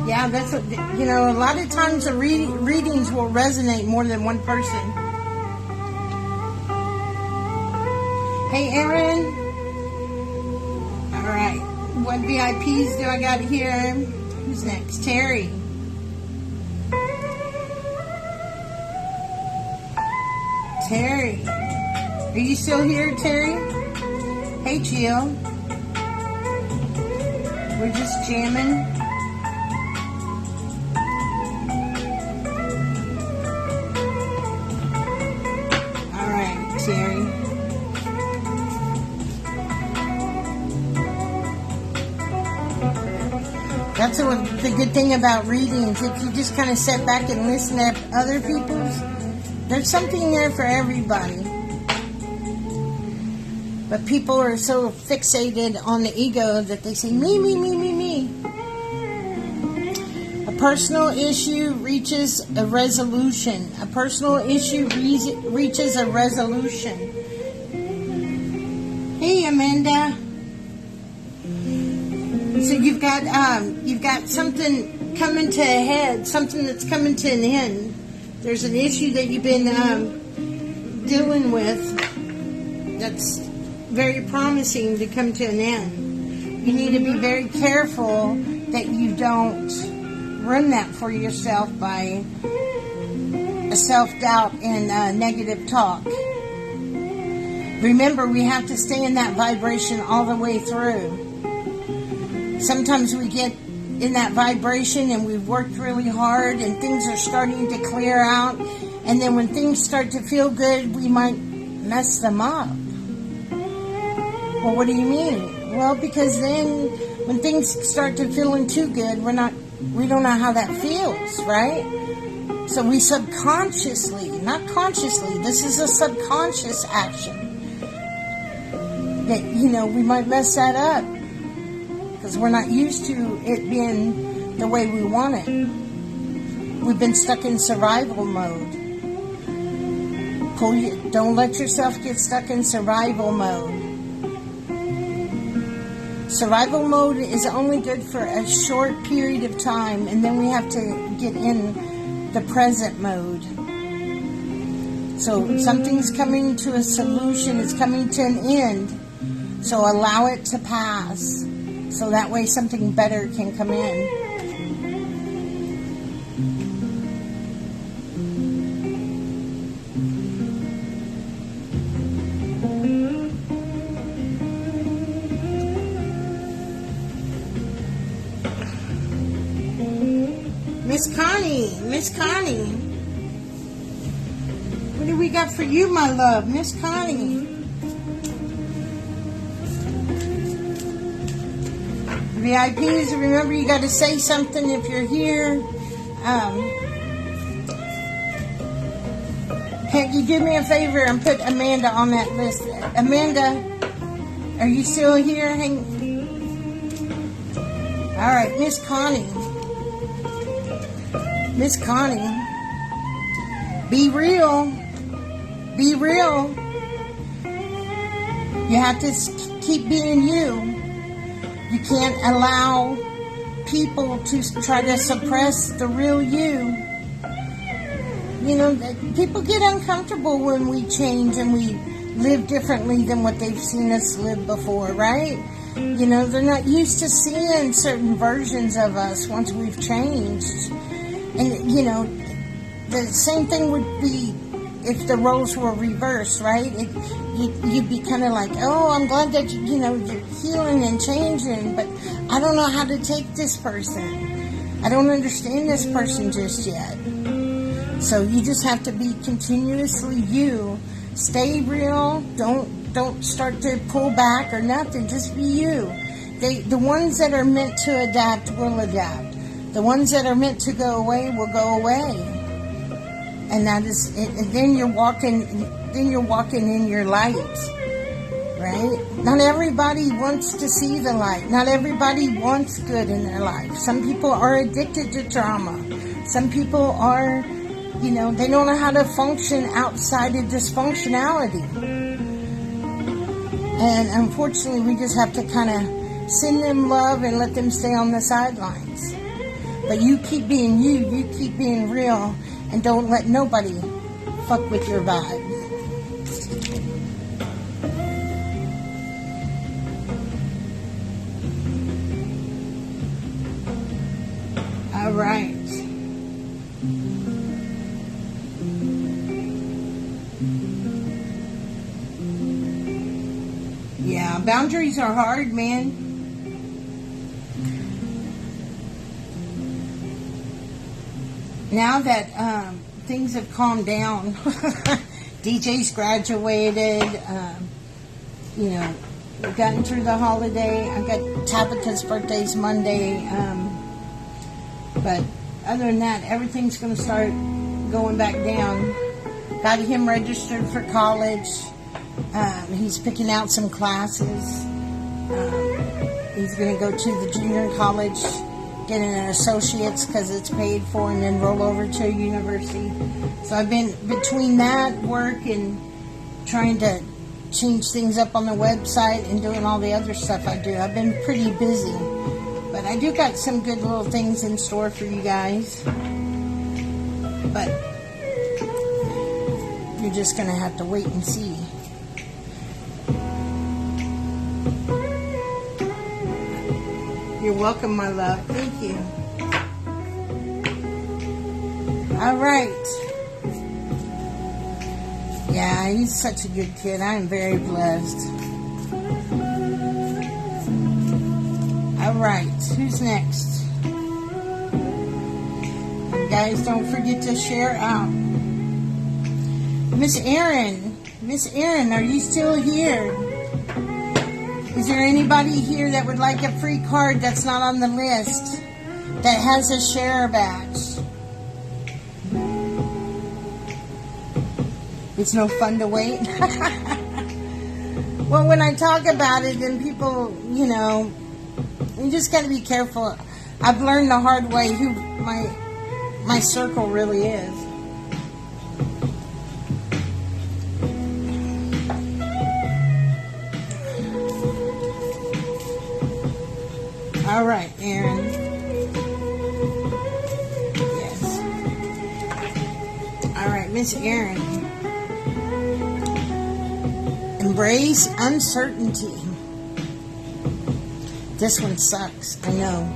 Yeah, that's what, a lot of times the readings will resonate more than one person. Hey, Aaron. All right. What VIPs do I got here? Who's next? Terry. Terry. Are you still here, Terry? Hey, Jill. We're just jamming. All right, Terry. That's the good thing about readings. If you just kind of sit back and listen to other people's, there's something there for everybody. But people are so fixated on the ego that they say, me, me, me, me, me. A personal issue reaches a resolution. A personal issue reaches a resolution. Hey, Amanda. So you've got something coming to a head, something that's coming to an end. There's an issue that you've been dealing with that's very promising to come to an end. You need to be very careful that you don't ruin that for yourself by self-doubt and negative talk. Remember, we have to stay in that vibration all the way through. Sometimes we get in that vibration and we've worked really hard and things are starting to clear out. And then when things start to feel good, we might mess them up. Well, what do you mean? Well, because then when things start to feeling too good, we don't know how that feels, right? So we subconsciously, not consciously, this is a subconscious action that, we might mess that up. Because we're not used to it being the way we want it. We've been stuck in survival mode. Don't let yourself get stuck in survival mode. Survival mode is only good for a short period of time, and then we have to get in the present mode. So something's coming to a solution, it's coming to an end. So allow it to pass. So that way something better can come in. Miss Connie. What do we got for you, my love? Miss Connie. VIPs, remember you got to say something if you're here. Can you do me a favor and put Amanda on that list? Amanda, are you still here? All right, Miss Connie. Miss Connie, be real. Be real. You have to keep being you. You can't allow people to try to suppress the real you. People get uncomfortable when we change and we live differently than what they've seen us live before, right? You know, they're not used to seeing certain versions of us once we've changed. And, you know, the same thing would be if the roles were reversed, right? You'd be kind of like, oh, I'm glad that, you know, you're healing and changing, but I don't know how to take this person. I don't understand this person just yet. So you just have to be continuously you. Stay real. Don't start to pull back or nothing. Just be you. The ones that are meant to adapt will adapt. The ones that are meant to go away will go away. And that is, and then you're walking in your light, right? Not everybody wants to see the light. Not everybody wants good in their life. Some people are addicted to trauma. Some people are, you know, they don't know how to function outside of dysfunctionality. And unfortunately, we just have to kind of send them love and let them stay on the sidelines. But you keep being you keep being real, and don't let nobody fuck with your vibe. All right. Yeah, boundaries are hard, man. Now that things have calmed down, DJ's graduated, you know, we've gotten through the holiday. I got Tabitha's birthday's Monday, but other than that, everything's going to start going back down. Got him registered for college. He's picking out some classes. He's going to go to the junior college, get an associate's because it's paid for, and then roll over to a university. So I've been between that work and trying to change things up on the website and doing all the other stuff I do. I've been pretty busy, but I do got some good little things in store for you guys. But you're just going to have to wait and see. You're welcome, my love. Thank you. All right. Yeah, he's such a good kid. I am very blessed. All right. Who's next? And guys, don't forget to share out. Miss Erin. Miss Erin, are you still here? Is there anybody here that would like a free card that's not on the list that has a share badge? It's no fun to wait. Well, when I talk about it, then people, you know, you just got to be careful. I've learned the hard way who my circle really is. All right, Erin. Yes. All right, Miss Erin. Embrace uncertainty. This one sucks, I know.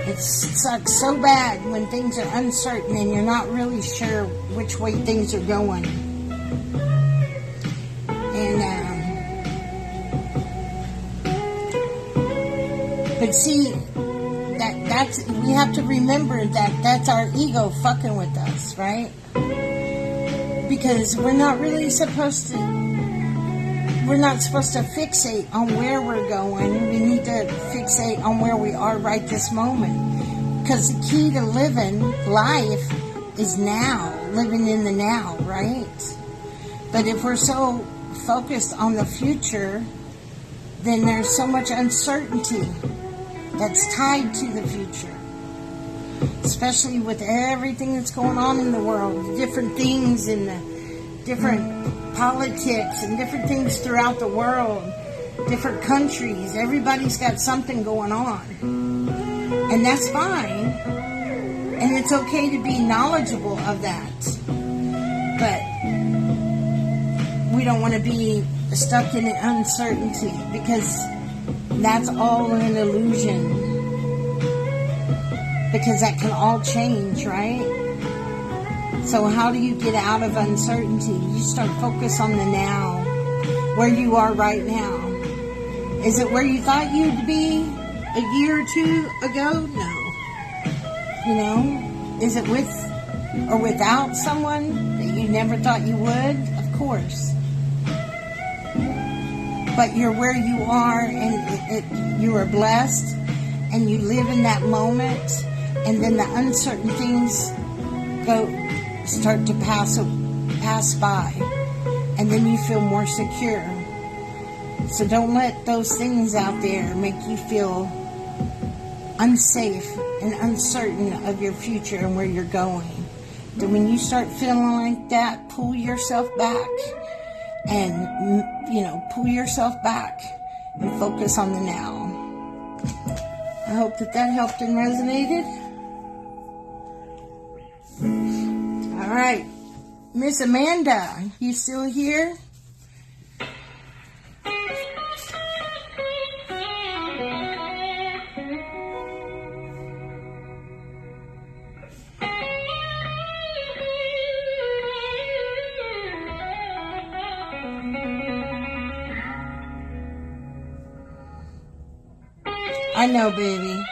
It sucks so bad when things are uncertain and you're not really sure which way things are going. But see, that's we have to remember that that's our ego fucking with us, right? Because we're not supposed to fixate on where we're going. We need to fixate on where we are right this moment. Because the key to living life is now, living in the now, right? But if we're so focused on the future, then there's so much uncertainty that's tied to the future, especially with everything that's going on in the world, the different things and the different politics and different things throughout the world, different countries. Everybody's got something going on, and that's fine, and it's okay to be knowledgeable of that, but we don't want to be stuck in uncertainty, because that's all an illusion. Because that can all change, right? So how do you get out of uncertainty? You start focus on the now, where you are right now. Is it where you thought you'd be a year or two ago? No. You know, is it with or without someone that you never thought you would? Of course. But you're where you are, and you are blessed, and you live in that moment, and then the uncertain things start to pass by, and then you feel more secure. So don't let those things out there make you feel unsafe and uncertain of your future and where you're going. Then when you start feeling like that, pull yourself back and, pull yourself back and focus on the now. I hope that helped and resonated. All right. Miss Amanda, you still here? I know, baby.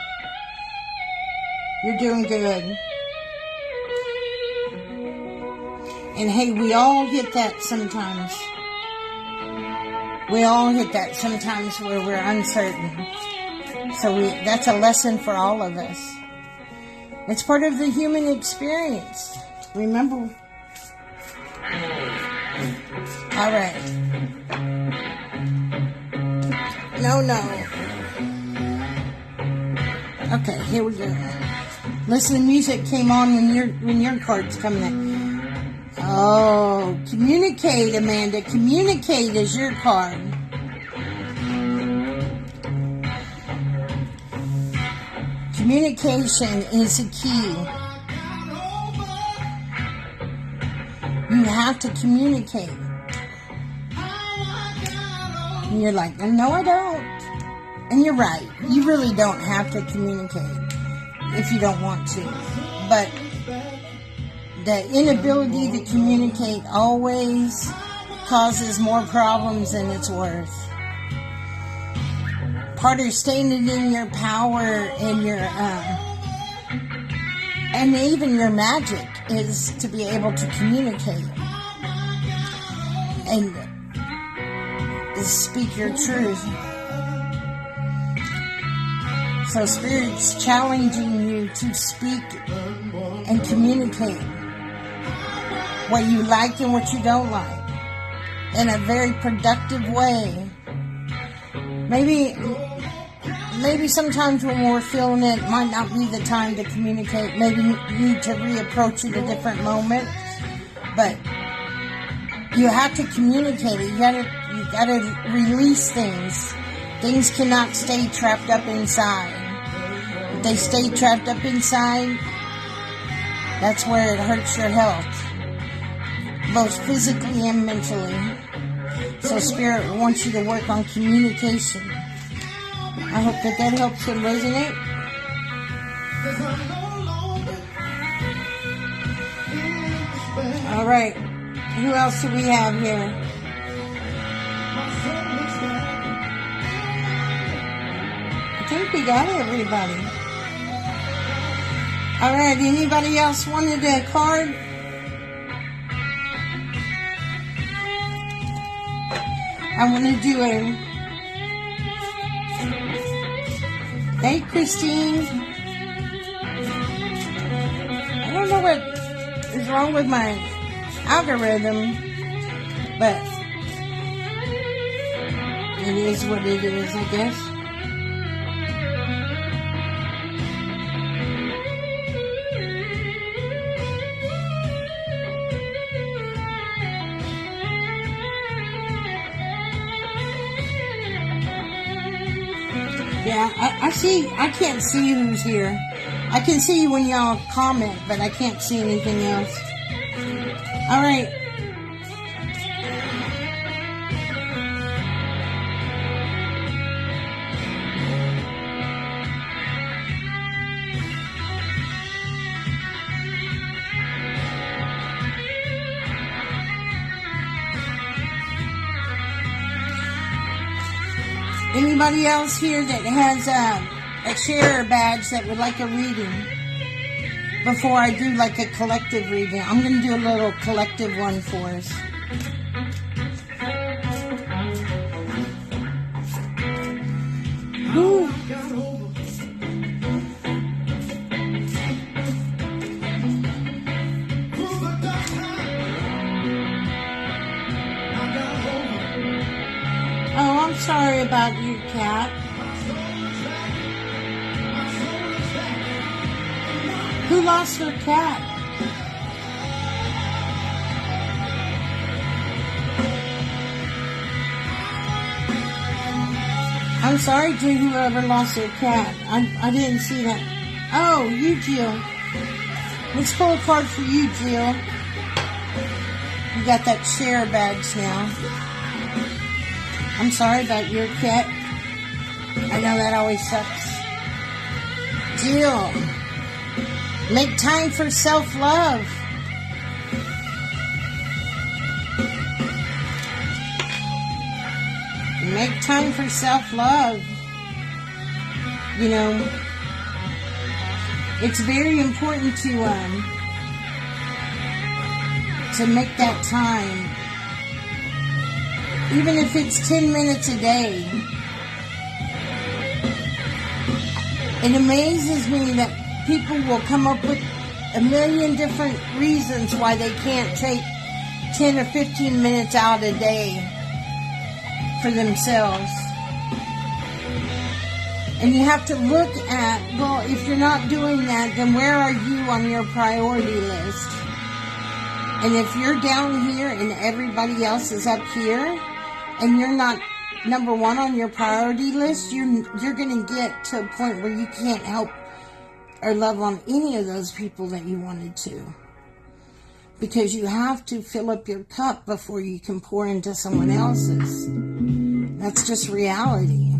You're doing good. And hey, we all hit that sometimes. We all hit that sometimes where we're uncertain. So that's a lesson for all of us. It's part of the human experience. Remember. All right. No. Okay, here we go. Listen, the music came on when your card's coming in. Oh, communicate, Amanda. Communicate is your card. Communication is a key. You have to communicate. And you're like, no, I don't. And you're right. You really don't have to communicate if you don't want to. But the inability to communicate always causes more problems than it's worth. Part of standing in your power and your and even your magic is to be able to communicate and speak your truth. So Spirit's challenging you to speak and communicate what you like and what you don't like in a very productive way. Maybe sometimes when we're feeling it might not be the time to communicate. Maybe you need to reapproach it a different moment. But you have to communicate it. You gotta release things. Things cannot stay trapped up inside. If they stay trapped up inside, that's where it hurts your health, both physically and mentally. So Spirit wants you to work on communication. I hope that helps and resonate. All right. Who else do we have here? I think we got everybody. All right. Anybody else wanted a card? I want to do a... Hey, Christine. I don't know what is wrong with my algorithm, but it is what it is, I guess. Yeah, I can't see who's here. I can see when y'all comment, but I can't see anything else. All right. anybody else here that has a share badge that would like a reading? Before I do like a collective reading, I'm going to do a little collective one for us. Whew. Oh, I'm sorry about you, Cat. Who lost their cat? I'm sorry to whoever lost their cat. I didn't see that. Oh, you, Jill. Let's pull a card for you, Jill. You got that share badge now. I'm sorry about your cat. I know that always sucks. Jill. Make time for self-love. Make time for self-love. You know, it's very important to make that time. Even if it's 10 minutes a day. It amazes me that people will come up with a million different reasons why they can't take 10 or 15 minutes out a day for themselves. And you have to look at, well, if you're not doing that, then where are you on your priority list? And if you're down here and everybody else is up here, and you're not number one on your priority list, you're going to get to a point where you can't help or love on any of those people that you wanted to. Because you have to fill up your cup before you can pour into someone else's. That's just reality.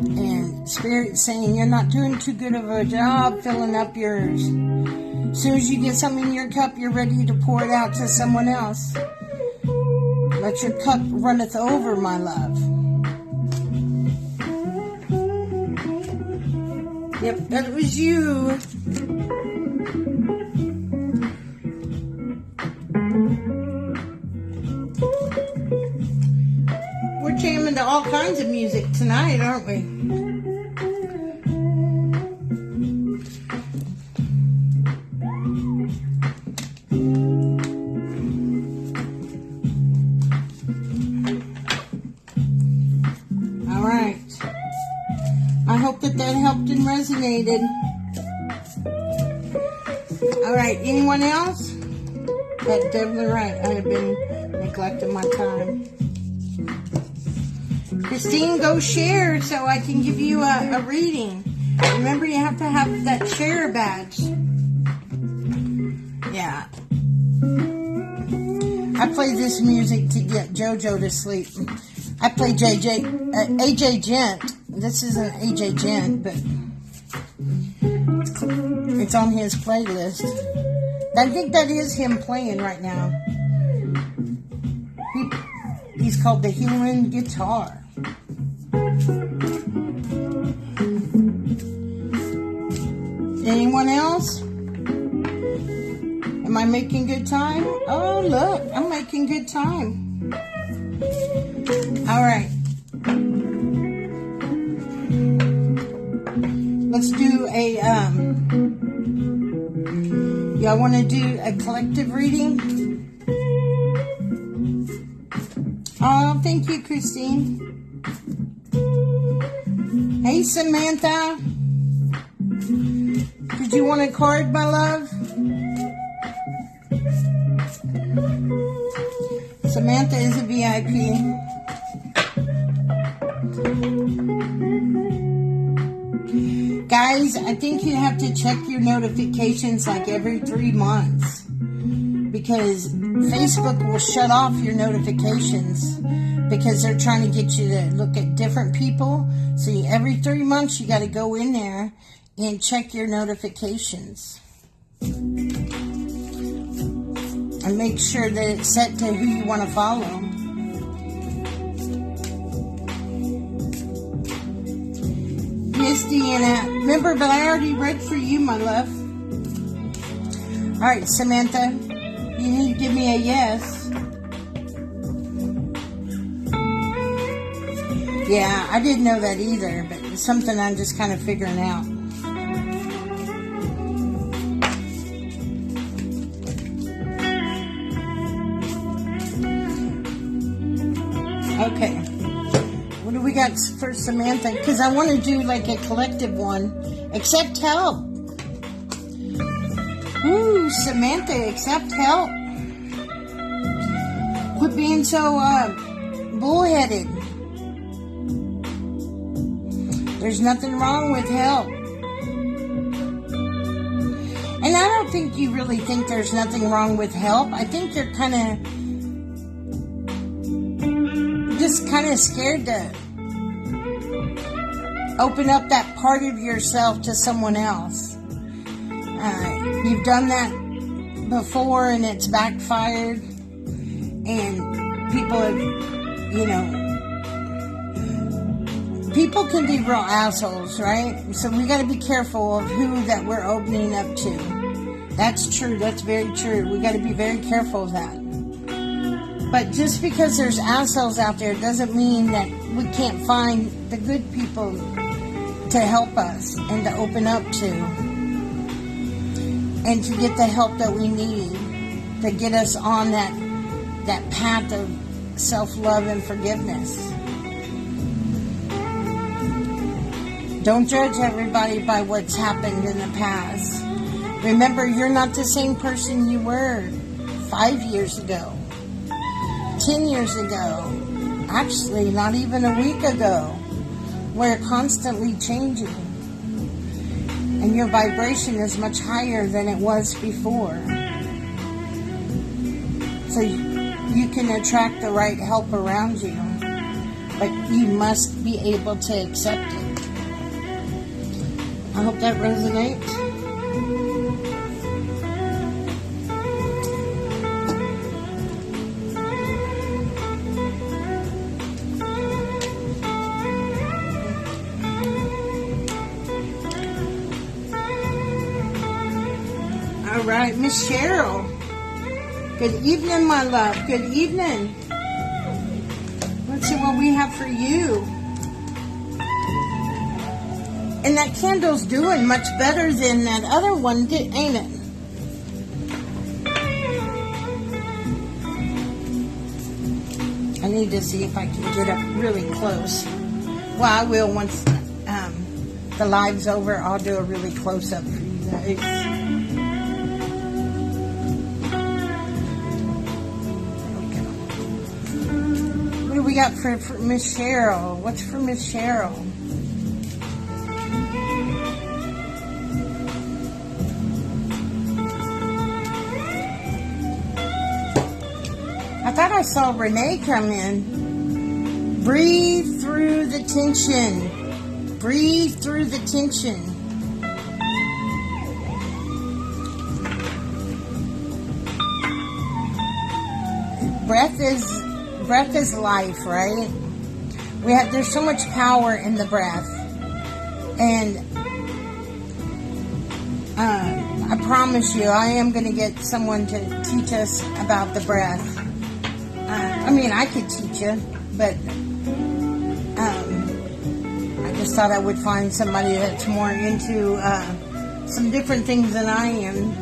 And Spirit's saying you're not doing too good of a job filling up yours. As soon as you get something in your cup, you're ready to pour it out to someone else. Let your cup runneth over, my love. Yep, that was you. We're jamming to all kinds of music tonight, aren't we? All right. I hope that helped and resonated. All right, anyone else? That's definitely right. I have been neglecting my time. Christine, go share so I can give you a reading. Remember, you have to have that share badge. Yeah. I play this music to get JoJo to sleep. I play AJ Gent. This isn't AJ Gent, but it's on his playlist. I think that is him playing right now. He's called the Healing Guitar. Anyone else? Am I making good time? Oh, look, I'm making good time. All right. Let's do a, y'all want to do a collective reading? Oh, thank you, Christine. Hey, Samantha. Did you want a card, my love? Samantha is a VIP. Guys, I think you have to check your notifications like every 3 months. Because Facebook will shut off your notifications. Because they're trying to get you to look at different people. So every 3 months you got to go in there and check your notifications. And make sure that it's set to who you want to follow. Yes, Deanna. Remember, but I already read for you, my love. All right, Samantha, you need to give me a yes. Yeah, I didn't know that either, but it's something I'm just kind of figuring out. Okay. What do we got for Samantha? Because I want to do like a collective one. Accept help. Ooh, Samantha, accept help. Quit being so bullheaded. There's nothing wrong with help. And I don't think you really think there's nothing wrong with help. I think you're kind of scared to open up that part of yourself to someone else. You've done that before and it's backfired, and people have, people can be real assholes, right? So we got to be careful of who that we're opening up to. That's true. That's very true. We got to be very careful of that. But just because there's assholes out there doesn't mean that we can't find the good people to help us and to open up to, and to get the help that we need to get us on that path of self-love and forgiveness. Don't judge everybody by what's happened in the past. Remember, you're not the same person you were 5 years ago, 10 years ago, actually not even a week ago. We're constantly changing. And your vibration is much higher than it was before. So you can attract the right help around you, but you must be able to accept it. I hope that resonates. All right, Miss Cheryl. Good evening, my love. Good evening. Let's see what we have for you. And that candle's doing much better than that other one did, ain't it? I need to see if I can get up really close. Well, I will once the live's over. I'll do a really close-up for you guys. What do we got for Miss Cheryl? What's for Miss Cheryl? I thought I saw Renee come in. Breathe through the tension. Breathe through the tension. Breath is life, right? There's so much power in the breath. And I promise you, I am going to get someone to teach us about the breath. I could teach you, but I just thought I would find somebody that's more into some different things than I am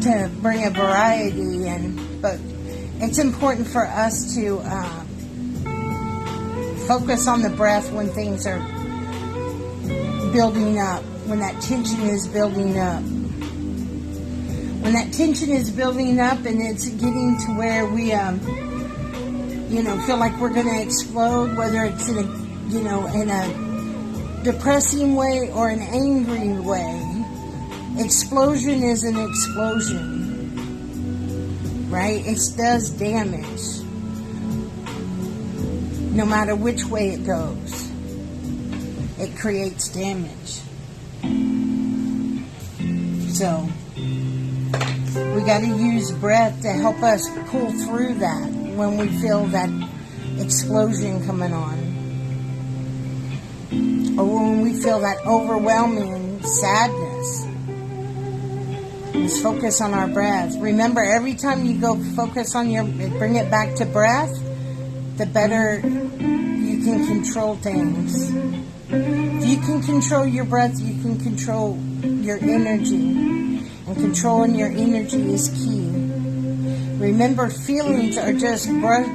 to bring a variety in. But it's important for us to focus on the breath when things are building up, when that tension is building up. When that tension is building up and it's getting to where we, feel like we're going to explode, whether it's in a depressing way or an angry way. Explosion is an explosion, right? It does damage, no matter which way it goes. It creates damage. So we got to use breath to help us pull through that when we feel that explosion coming on. or when we feel that overwhelming sadness. Just focus on our breath. Remember, every time you go focus on bring it back to breath, the better you can control things. If you can control your breath, you can control your energy. And controlling your energy is key. Remember, feelings are just breath.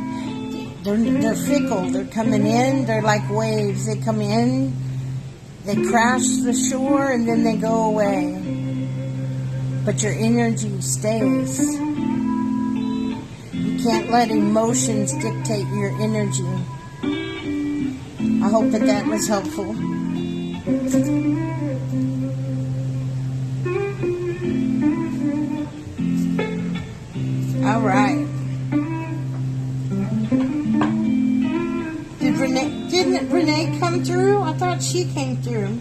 They're fickle. They're coming in. They're like waves. They come in, they crash the shore, and then they go away. But your energy stays. You can't let emotions dictate your energy. I hope that was helpful. All right. Didn't Renee come through? I thought she came through.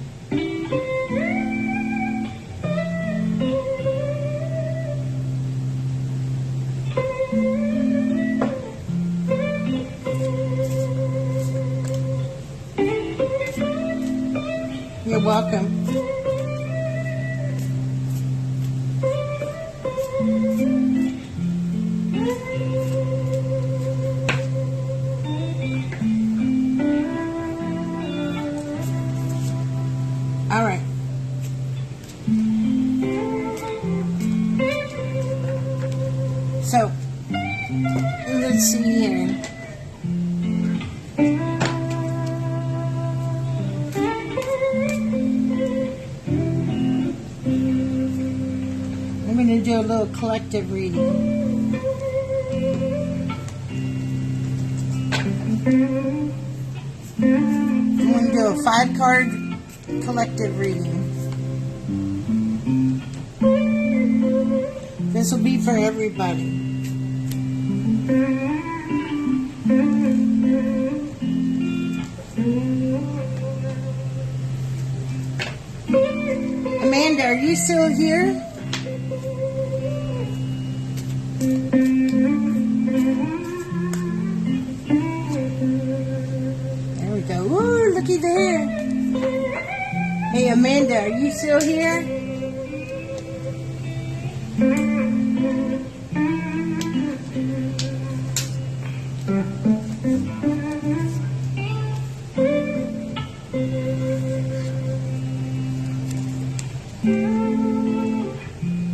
You're welcome. All right. So, let's see here. I'm going to do a little collective reading. I'm going to do a 5-card collective reading. This will be for everybody. Amanda, are you still here? There we go. Ooh, looky there. Hey, Amanda, are you still here?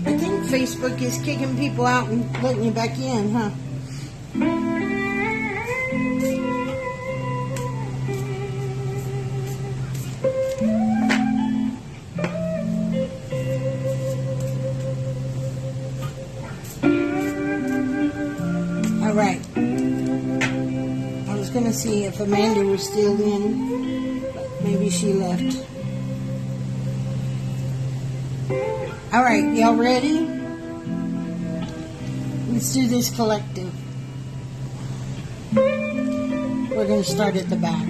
I think Facebook is kicking people out and letting you back in, huh? Right. I was going to see if Amanda was still in, but maybe she left. All right, y'all ready? Let's do this collective. We're going to start at the back.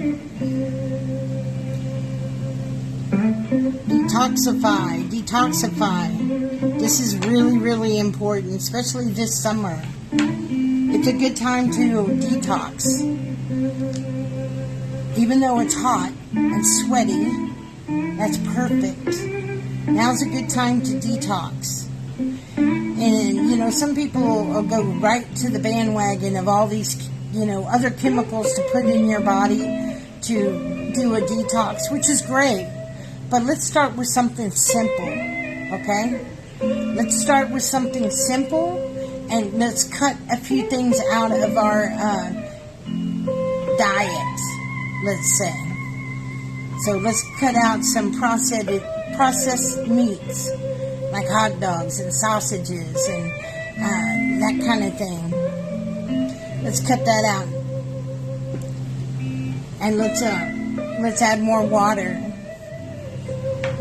Detoxify, detoxify. This is really, really important, especially this summer. It's a good time to detox. Even though it's hot and sweaty, that's perfect. Now's a good time to detox. And, some people will go right to the bandwagon of all these, other chemicals to put in your body to do a detox, which is great. But let's start with something simple, okay? Let's start with something simple. And let's cut a few things out of our diet, let's say. So let's cut out some processed meats, like hot dogs and sausages and that kind of thing. Let's cut that out. And let's add more water.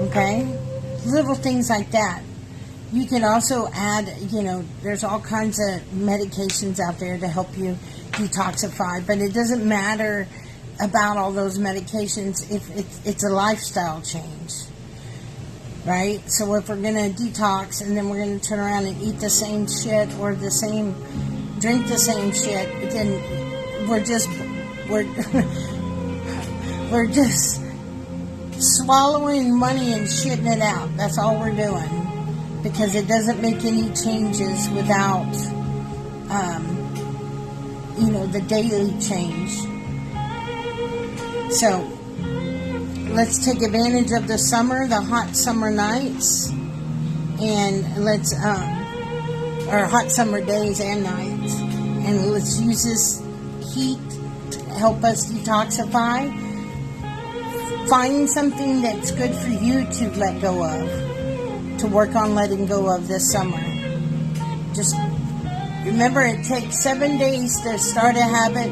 Okay? Little things like that. You can also add, there's all kinds of medications out there to help you detoxify, but it doesn't matter about all those medications if it's a lifestyle change, right? So if we're going to detox and then we're going to turn around and eat the same shit or drink the same shit, then we're just swallowing money and shitting it out. That's all we're doing. Because it doesn't make any changes without, the daily change. So, let's take advantage of the summer, the hot summer nights, and or hot summer days and nights, and let's use this heat to help us detoxify. Find something that's good for you to let go of, to work on letting go of this summer. Just remember, it takes 7 days to start a habit,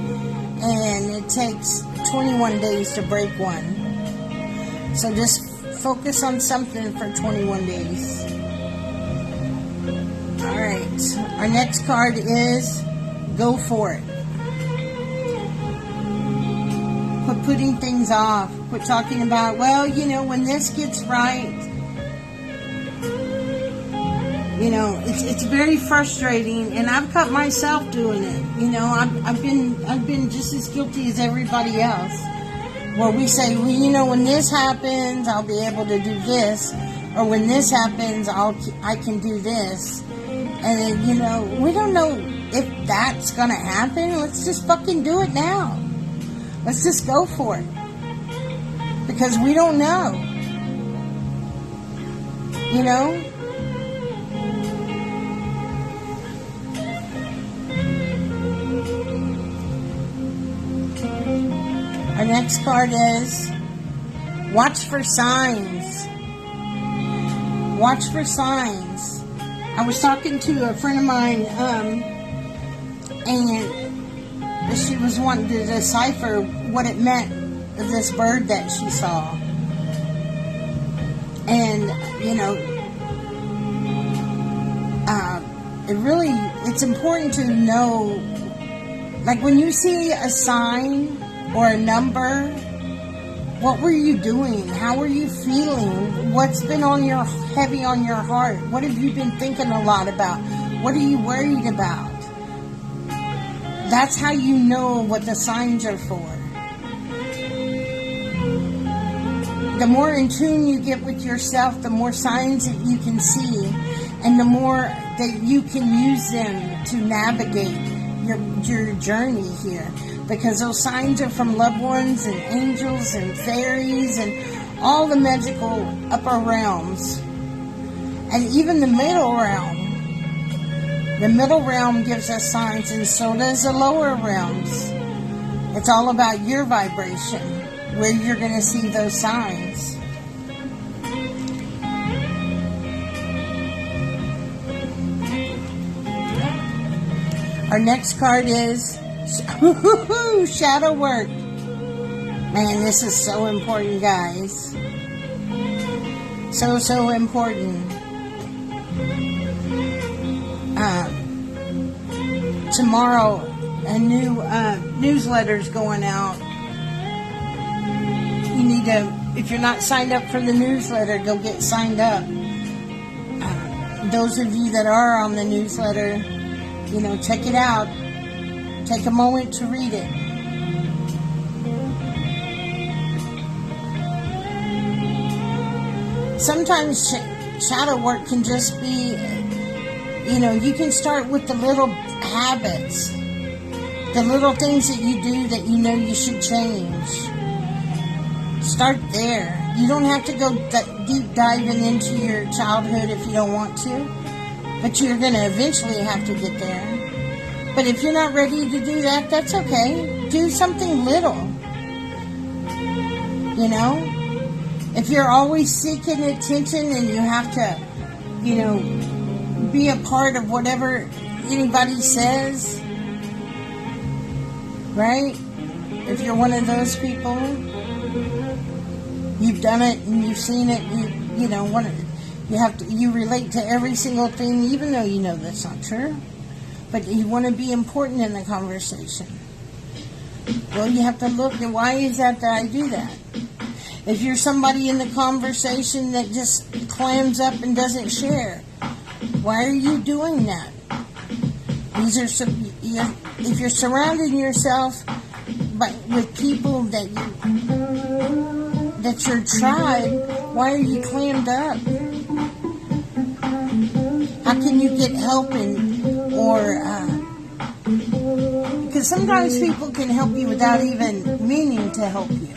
and it takes 21 days to break one. So just focus on something for 21 days. Alright, our next card is go for it. Quit putting things off. Quit talking about, when this gets right. It's very frustrating, and I've caught myself doing it. I've been just as guilty as everybody else. Where we say, when this happens, I'll be able to do this, or when this happens, I can do this. And then, we don't know if that's gonna happen. Let's just fucking do it now. Let's just go for it, because we don't know. Our next card is watch for signs. Watch for signs. I was talking to a friend of mine, and she was wanting to decipher what it meant of this bird that she saw. And, it's important to know, like when you see a sign or a number, what were you doing? How were you feeling? What's been heavy on your heart? What have you been thinking a lot about? What are you worried about? That's how you know what the signs are for. The more in tune you get with yourself, the more signs that you can see, and the more that you can use them to navigate your journey here. Because those signs are from loved ones and angels and fairies and all the magical upper realms. And even the middle realm. The middle realm gives us signs, and so does the lower realms. It's all about your vibration, where you're going to see those signs. Our next card is shadow work. Man, this is so important, guys. So important. Tomorrow, a new newsletter's going out. You need to, if you're not signed up for the newsletter, go get signed up. Those of you that are on the newsletter, check it out. Take a moment to read it. Sometimes shadow work can just be, you can start with the little habits, the little things that you do that you should change. Start there. You don't have to go deep diving into your childhood if you don't want to, but you're going to eventually have to get there. But if you're not ready to do that, that's okay. Do something little. If you're always seeking attention and you have to, be a part of whatever anybody says, right? If you're one of those people, you've done it and you've seen it, you relate to every single thing, even though you know that's not true. But you want to be important in the conversation. Well, you have to look at why is that I do that. If you're somebody in the conversation that just clams up and doesn't share, why are you doing that? If you're surrounding yourself with people that at your tribe, why are you clammed up? How can you get help because sometimes people can help you without even meaning to help you.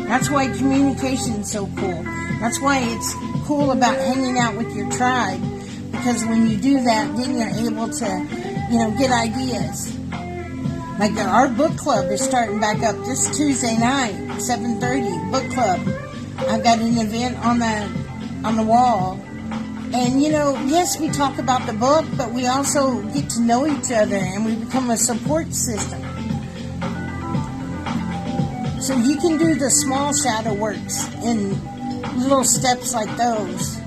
That's why communication is so cool. That's why it's cool about hanging out with your tribe, because when you do that, then you're able to, get ideas. Like our book club is starting back up this Tuesday night, 7:30, book club. I've got an event on the wall. And, yes, we talk about the book, but we also get to know each other and we become a support system. So you can do the small shadow works in little steps like those.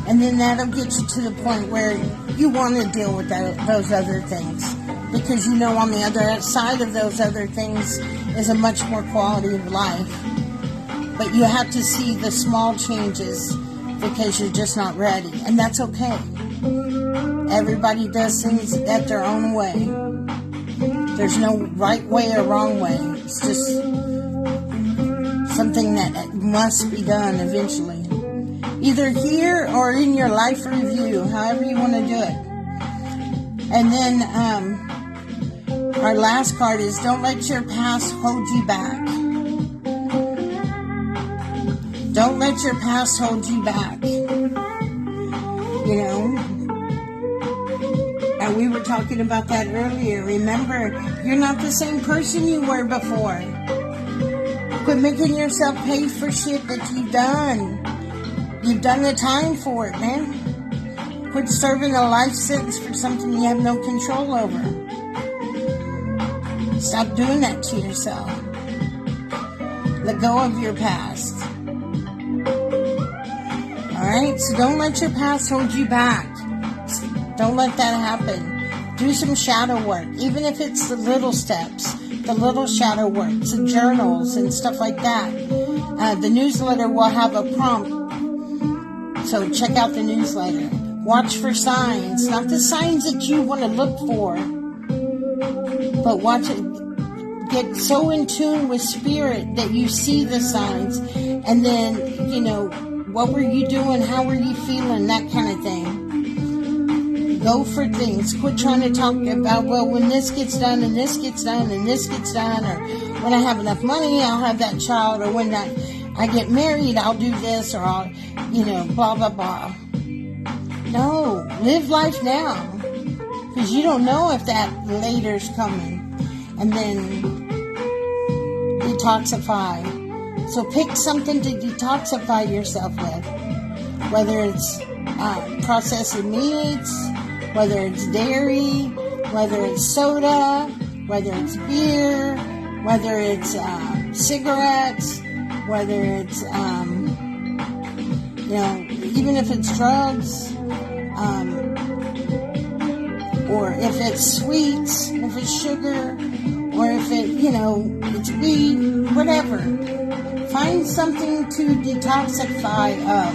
And then that'll get you to the point where you want to deal with those other things. Because on the other side of those other things is a much more quality of life. But you have to see the small changes because you're just not ready. And that's okay. Everybody does things at their own way. There's no right way or wrong way. It's just something that must be done eventually. Either here or in your life review, however you want to do it. And then our last card is don't let your past hold you back. Don't let your past hold you back. And we were talking about that earlier. Remember, you're not the same person you were before. Quit making yourself pay for shit that you've done. You've done the time for it, man. Quit serving a life sentence for something you have no control over. Stop doing that to yourself. Let go of your past. Alright, so don't let your past hold you back. Don't let that happen. Do some shadow work, even if it's the little steps, the little shadow work, the journals and stuff like that. The newsletter will have a prompt, so check out the newsletter. Watch for signs, not the signs that you want to look for, but watch it. Get so in tune with spirit that you see the signs, and then, what were you doing? How were you feeling? That kind of thing. Go for things. Quit trying to talk about, when this gets done and this gets done and this gets done, or when I have enough money, I'll have that child, or when I get married, I'll do this, or I'll, blah, blah, blah. No, live life now, because you don't know if that later's coming. And then detoxify. So pick something to detoxify yourself with, whether it's processed meats, whether it's dairy, whether it's soda, whether it's beer, whether it's cigarettes, whether it's, even if it's drugs, or if it's sweets, if it's sugar, or if it's weed, whatever. Find something to detoxify of.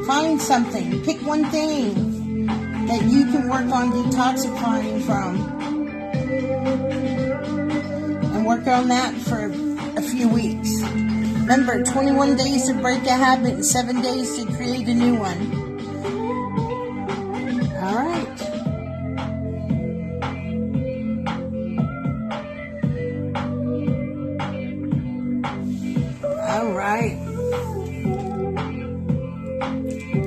Find something. Pick one thing that you can work on detoxifying from. And work on that for a few weeks. Remember, 21 days to break a habit and 7 days to create a new one. All right. Alright.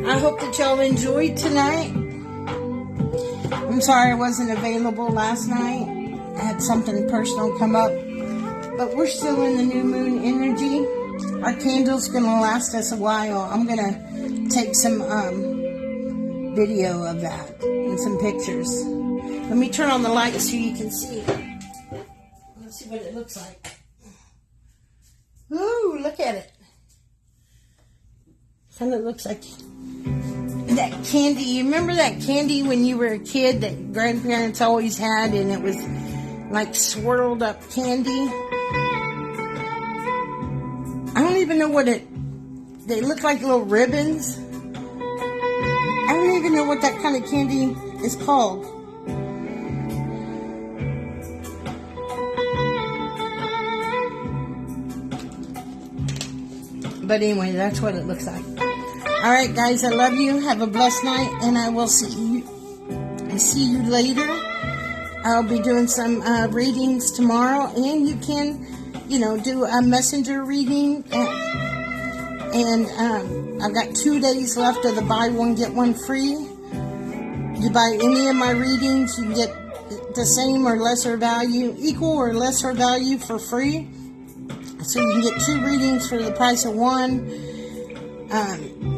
I hope that y'all enjoyed tonight. I'm sorry I wasn't available last night. I had something personal come up. But we're still in the new moon energy. Our candle's going to last us a while. I'm going to take some video of that and some pictures. Let me turn on the light so you can see. Let's see what it looks like. Ooh, look at it. Kind of looks like that candy. You remember that candy when you were a kid that grandparents always had, and it was like swirled up candy? I don't even know what they look like, little ribbons. I don't even know what that kind of candy is called. But But anyway, that's what it looks like. All right, guys, I love you. Have a blessed night, and I will see you later. I'll be doing some readings tomorrow, and you can, do a messenger reading. And I've got 2 days left of the buy one, get one free. You buy any of my readings, you can get the same or lesser value, equal or lesser value for free. So you can get 2 readings for the price of one.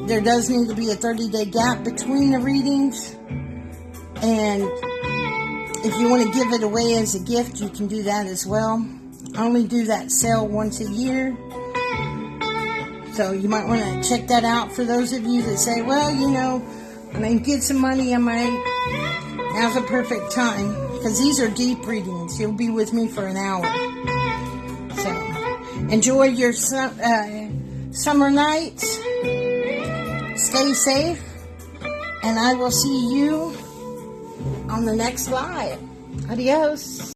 There does need to be a 30-day gap between the readings. And if you want to give it away as a gift, you can do that as well. I only do that sale once a year. So you might want to check that out for those of you that say, well, when I get some money, now's the perfect time. Because these are deep readings. You'll be with me for an hour. So enjoy your summer nights. Stay safe. And I will see you on the next live. Adios.